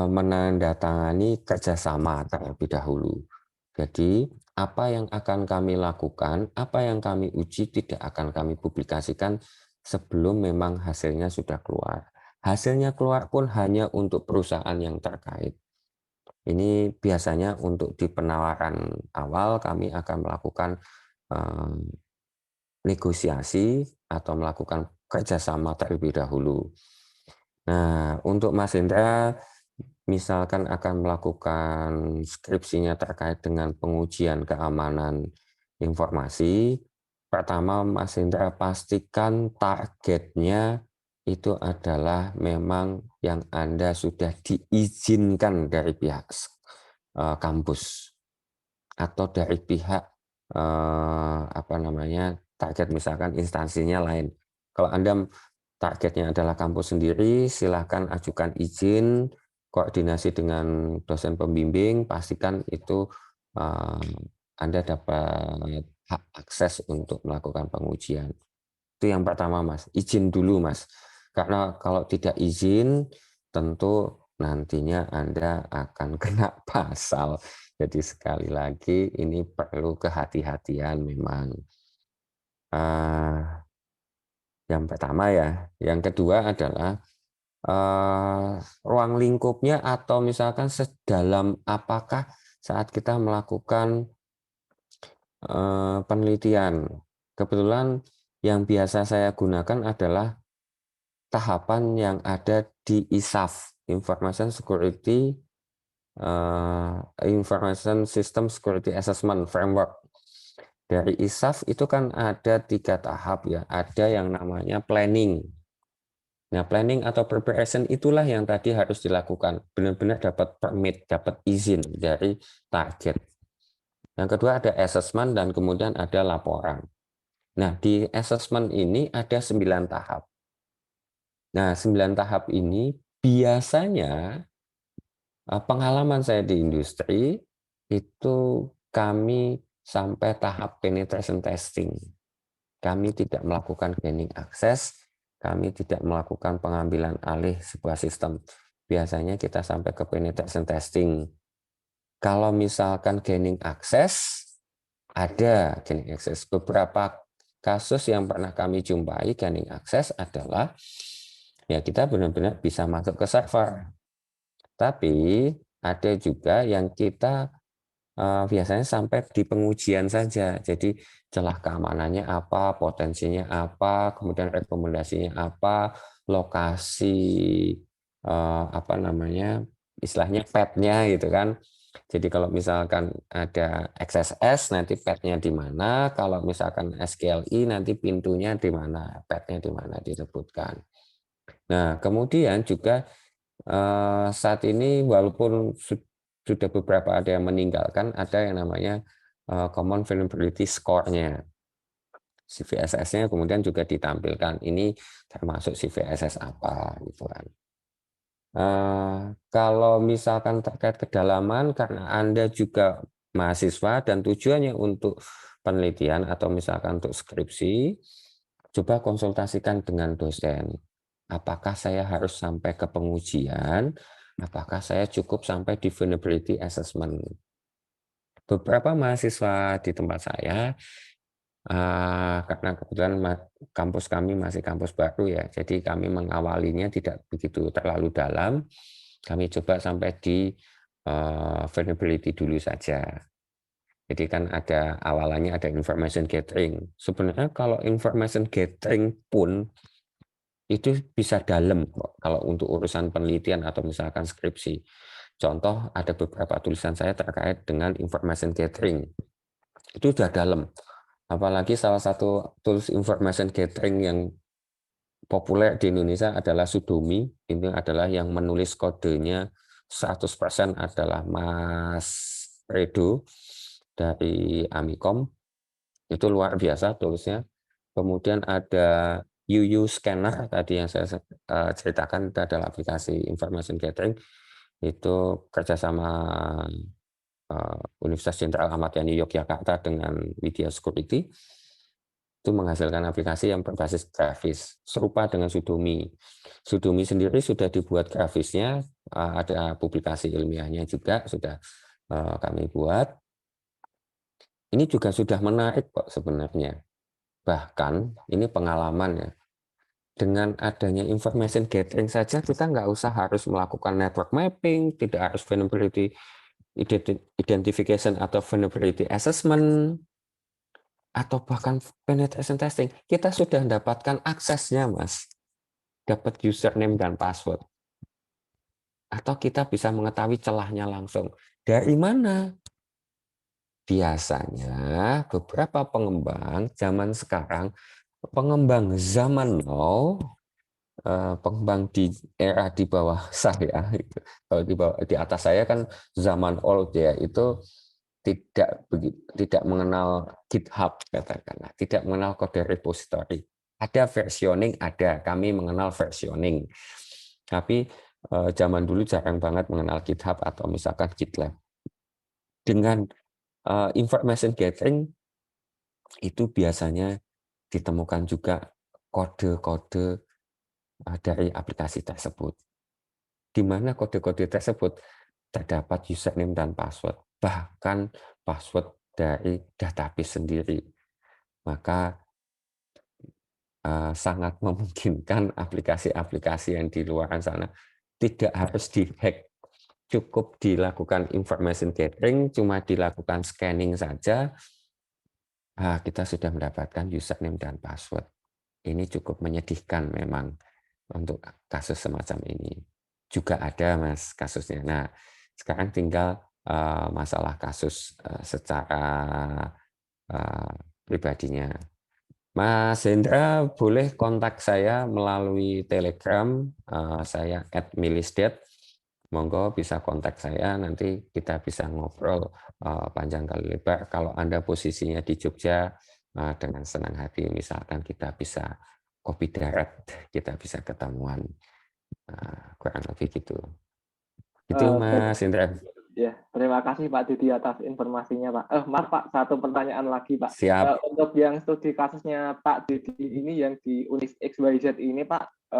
menandatangani kerjasama terlebih dahulu. Jadi apa yang akan kami lakukan, apa yang kami uji tidak akan kami publikasikan sebelum memang hasilnya sudah keluar. Hasilnya keluar pun hanya untuk perusahaan yang terkait. Ini biasanya untuk di penawaran awal kami akan melakukan negosiasi atau melakukan kerjasama terlebih dahulu. Nah, untuk Mas Indra, misalkan akan melakukan skripsinya terkait dengan pengujian keamanan informasi, pertama Mas Indra pastikan targetnya itu adalah memang yang Anda sudah diizinkan dari pihak kampus atau dari pihak target misalkan instansinya lain. Kalau Anda targetnya adalah kampus sendiri, silakan ajukan izin, koordinasi dengan dosen pembimbing, pastikan itu Anda dapat hak akses untuk melakukan pengujian. Itu yang pertama, Mas. Izin dulu, Mas. Karena kalau tidak izin, tentu nantinya Anda akan kena pasal. Jadi sekali lagi ini perlu kehati-hatian memang. Yang pertama ya, yang kedua adalah ruang lingkupnya atau misalkan sedalam apakah saat kita melakukan penelitian. Kebetulan yang biasa saya gunakan adalah tahapan yang ada di ISAF, Information System Security Assessment Framework. Dari ISAF itu kan ada 3 tahap ya, ada yang namanya planning. Nah, planning atau preparation itulah yang tadi harus dilakukan, benar-benar dapat permit, dapat izin dari target. Yang kedua ada assessment dan kemudian ada laporan. Nah, di assessment ini ada 9 tahap. Nah, 9 tahap ini biasanya pengalaman saya di industri itu kami sampai tahap penetration testing. Kami tidak melakukan gaining access, kami tidak melakukan pengambilan alih sebuah sistem. Biasanya kita sampai ke penetration testing. Kalau misalkan gaining access, ada gaining access. Beberapa kasus yang pernah kami jumpai gaining access adalah ya kita benar-benar bisa masuk ke server. Tapi ada juga yang kita biasanya sampai di pengujian saja. Jadi celah keamanannya apa, potensinya apa, kemudian rekomendasinya apa, lokasi istilahnya path-nya gitu kan. Jadi kalau misalkan ada XSS nanti path-nya di mana, kalau misalkan SQLi nanti pintunya di mana, path-nya di mana disebutkan. Nah, kemudian juga saat ini walaupun sudah beberapa ada yang meninggalkan, ada yang namanya Common Vulnerability Score-nya. CVSS-nya kemudian juga ditampilkan. Ini termasuk CVSS apa gitu kan. Kalau misalkan terkait kedalaman, karena Anda juga mahasiswa dan tujuannya untuk penelitian atau misalkan untuk skripsi, coba konsultasikan dengan dosen. Apakah saya harus sampai ke pengujian? Apakah saya cukup sampai di vulnerability assessment? beberapa mahasiswa di tempat saya, karena kebetulan kampus kami masih kampus baru ya, jadi kami mengawalinya tidak begitu terlalu dalam. Kami coba sampai di vulnerability dulu saja. Jadi kan ada awalannya ada information gathering. Sebenarnya kalau information gathering pun itu bisa dalam kalau untuk urusan penelitian atau misalkan skripsi. Contoh ada beberapa tulisan saya terkait dengan information gathering. Itu sudah dalam. Apalagi salah satu tools information gathering yang populer di Indonesia adalah Sudomi. Ini adalah yang menulis kodenya 100% adalah Mas Redo dari Amikom. Itu luar biasa tulisnya. Kemudian ada UU Scanner tadi yang saya ceritakan, itu adalah aplikasi information gathering. Itu kerjasama Universitas Jenderal Ahmad Yani Yogyakarta dengan Widya Security. Itu menghasilkan aplikasi yang berbasis grafis serupa dengan Sudomi. Sudomi sendiri sudah dibuat grafisnya, ada publikasi ilmiahnya juga sudah kami buat. Ini juga sudah menarik kok sebenarnya. Bahkan ini pengalaman ya. Dengan adanya information gathering saja kita nggak usah harus melakukan network mapping, tidak harus vulnerability identification atau vulnerability assessment, atau bahkan penetration testing. Kita sudah mendapatkan aksesnya, Mas. Dapat username dan password. Atau kita bisa mengetahui celahnya langsung. Dari mana? Biasanya beberapa pengembang zaman sekarang, pengembang zaman now, pengembang di era di bawah saya, kalau di atas saya kan zaman old ya, itu tidak mengenal GitHub katakanlah, tidak mengenal kode repository. Ada versioning, ada, kami mengenal versioning. Tapi zaman dulu jarang banget mengenal GitHub atau misalkan GitLab. Dengan information gathering itu biasanya ditemukan juga kode-kode dari aplikasi tersebut. Di mana kode-kode tersebut terdapat username dan password, bahkan password dari database sendiri. Maka sangat memungkinkan aplikasi-aplikasi yang di luar sana tidak harus dihack. Cukup dilakukan information gathering, cuma dilakukan scanning saja, kita sudah mendapatkan username dan password. Ini cukup menyedihkan memang untuk kasus semacam ini. Juga ada, Mas, kasusnya. Nah, sekarang tinggal masalah kasus secara pribadinya. Mas Hendra boleh kontak saya melalui Telegram, saya @milisdet. Monggo bisa kontak saya, nanti kita bisa ngobrol panjang kali lebar. Kalau Anda posisinya di Jogja, dengan senang hati misalkan kita bisa kopi darat, kita bisa ketemuan, kurang lebih gitu. Itu Mas Indra. Ya, terima kasih Pak Didi atas informasinya Pak. Maaf Pak, satu pertanyaan lagi Pak. Siap. Untuk yang studi kasusnya Pak Didi ini yang di Unis XYZ ini Pak,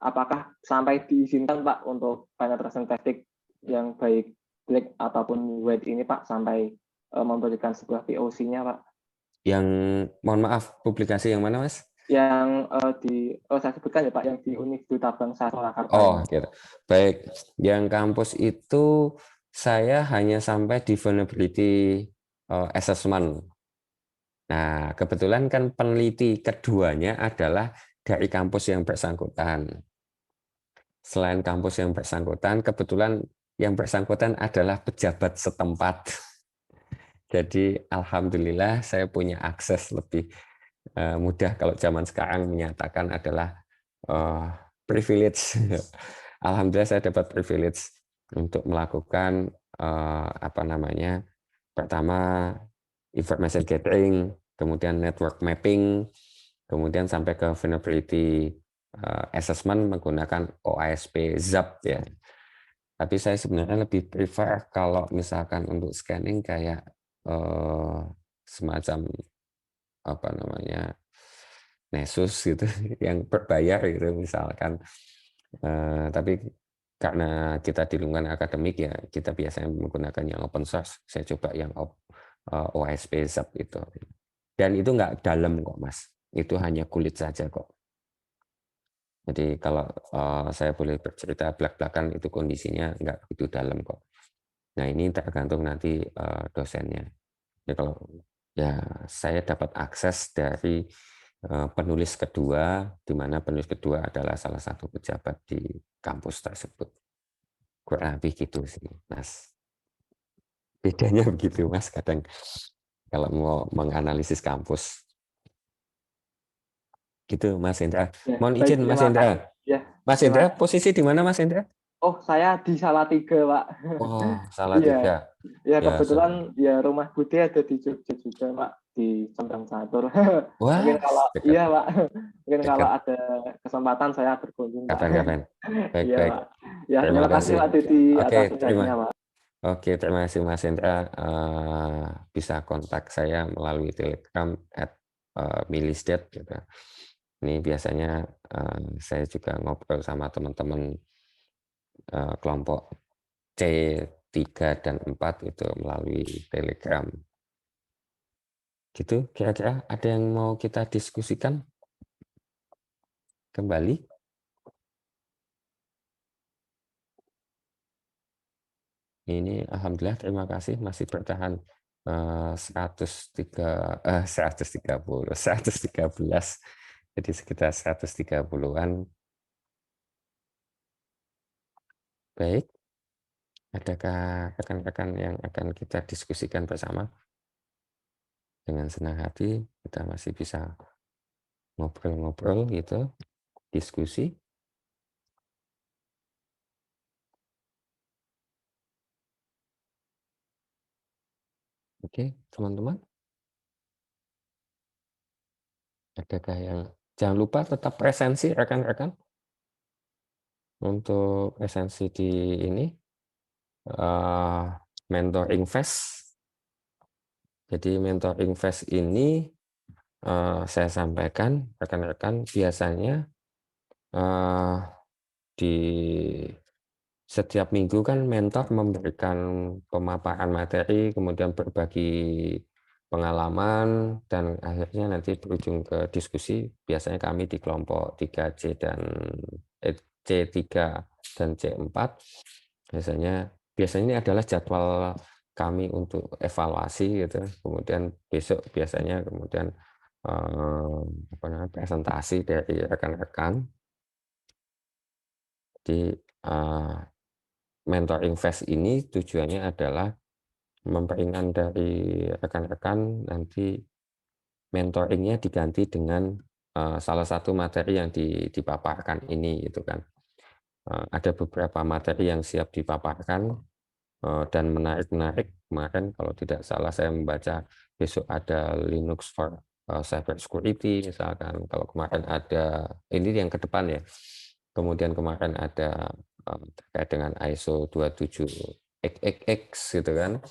apakah sampai diizinkan Pak untuk penetration testing yang baik black ataupun white ini Pak sampai memberikan sebuah POC-nya Pak? Yang mohon maaf, publikasi yang mana Mas? Yang saya sebutkan ya Pak, yang di Unis Duta Bangsa Surakarta. Oh, gitu. Baik. Yang kampus itu saya hanya sampai di vulnerability assessment. Nah, kebetulan kan peneliti keduanya adalah dari kampus yang bersangkutan. Selain kampus yang bersangkutan, kebetulan yang bersangkutan adalah pejabat setempat. Jadi alhamdulillah saya punya akses lebih mudah kalau zaman sekarang menyatakan adalah privilege. Alhamdulillah saya dapat privilege untuk melakukan pertama information gathering, kemudian network mapping, kemudian sampai ke vulnerability assessment menggunakan OASP ZAP ya. Tapi saya sebenarnya lebih prefer kalau misalkan untuk scanning kayak semacam Nessus gitu yang berbayar gitu misalkan. Tapi karena kita di lingkungan akademik ya kita biasanya menggunakan yang open source. Saya coba yang OSP Zap itu. Dan itu nggak dalam kok Mas. Itu hanya kulit saja kok. Jadi kalau saya boleh bercerita belak-belakan itu kondisinya nggak begitu dalam kok. Nah ini tergantung nanti dosennya. Ya kalau ya saya dapat akses dari penulis kedua, di mana penulis kedua adalah salah satu pejabat di kampus tersebut. Kurang lebih gitu sih, Mas. Bedanya begitu, Mas. Kadang kalau mau menganalisis kampus, gitu, Mas Hendra. Ya, Mohon baik, izin, Mas terima Hendra. kasih. Ya, Mas terima Hendra, kasih. posisi di mana, Mas Hendra? Oh, saya di Salatiga, Pak. Oh, salah Iya, tiga. ya Ya, kebetulan ya rumah Bude ada di Jogja juga, Pak, di Condang Catur. Mungkin wah, kalau dekat, iya, Pak. Mungkin kalau dekat. ada kesempatan saya berkunjung, Pak. Kapan-kapan. Baik, Iya, baik. Pak. Ya, Terima terima kasih kasih. Pak Didi atas Oke, insight-nya, Pak. terima kasih Mas Hendra. Bisa kontak saya melalui Telegram @milisdet gitu. Ini biasanya saya juga ngobrol sama teman-teman kelompok C3 dan 4 itu melalui Telegram. Gitu, kira-kira ada yang mau kita diskusikan kembali? Ini alhamdulillah terima kasih masih bertahan 113, jadi sekitar 130-an. Baik, adakah rekan-rekan yang akan kita diskusikan bersama? Dengan senang hati kita masih bisa ngobrol-ngobrol gitu, diskusi. Oke, teman-teman. Adakah yang jangan lupa tetap presensi rekan-rekan untuk presensi di ini mentoring fest. Jadi mentoring fest ini saya sampaikan rekan-rekan biasanya di setiap minggu kan mentor memberikan pemaparan materi, kemudian berbagi pengalaman, dan akhirnya nanti berujung ke diskusi. Biasanya kami di kelompok 3C dan C3 dan C4, biasanya ini adalah jadwal kami untuk evaluasi gitu. Kemudian besok biasanya kemudian presentasi dari rekan-rekan. Jadi mentoring fest ini tujuannya adalah memperingan dari rekan-rekan, nanti mentoringnya diganti dengan salah satu materi yang dipaparkan ini gitu kan. Ada beberapa materi yang siap dipaparkan dan menarik-menarik. Kemarin kalau tidak salah saya membaca besok ada Linux for cyber security misalkan. Kalau kemarin ada ini yang ke depan ya. Kemudian kemarin ada terkait dengan ISO 27XXX gitu kan.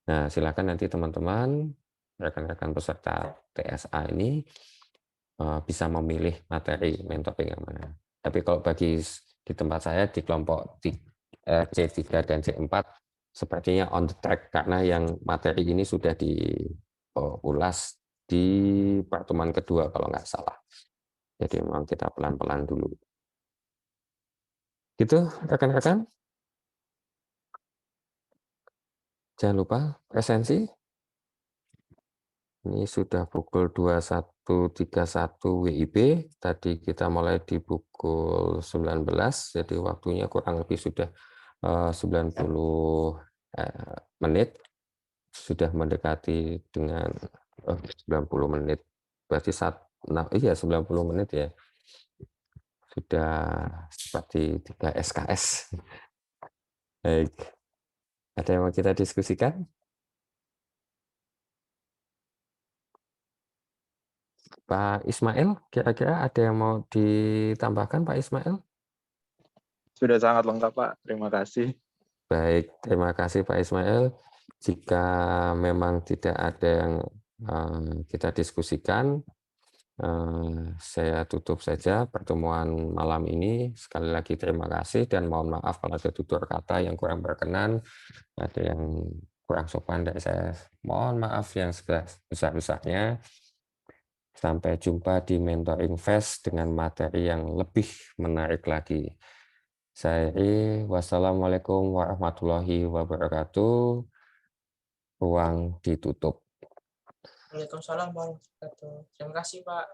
Nah, silakan nanti teman-teman rekan-rekan peserta TSA ini bisa memilih materi mentoring yang mana. Tapi kalau bagi di tempat saya di kelompok C3 dan C4 sepertinya on the track karena yang materi ini sudah diulas di pertemuan kedua kalau nggak salah. Jadi memang kita pelan-pelan dulu. Gitu rekan-rekan. Jangan lupa presensi. Ini sudah pukul 21.31 WIB. Tadi kita mulai di pukul 19, jadi waktunya kurang lebih sudah 90 menit. Sudah mendekati dengan 90 menit. Berarti 90 menit ya. Sudah seperti 3 SKS. Baik. Ada yang mau kita diskusikan? Pak Ismail, kira-kira ada yang mau ditambahkan Pak Ismail? Sudah sangat lengkap, Pak. Terima kasih. Baik, terima kasih Pak Ismail. Jika memang tidak ada yang kita diskusikan, Saya tutup saja pertemuan malam ini. Sekali lagi terima kasih dan mohon maaf kalau ada tutur kata yang kurang berkenan, ada yang kurang sopan dari saya. Mohon maaf yang sebesar-besarnya. Sampai jumpa di Mentoring Fest dengan materi yang lebih menarik lagi. Saya Iri, wassalamualaikum warahmatullahi wabarakatuh. Ruang ditutup. Waalaikumsalam warahmatullahi wabarakatuh. Terima kasih, Pak.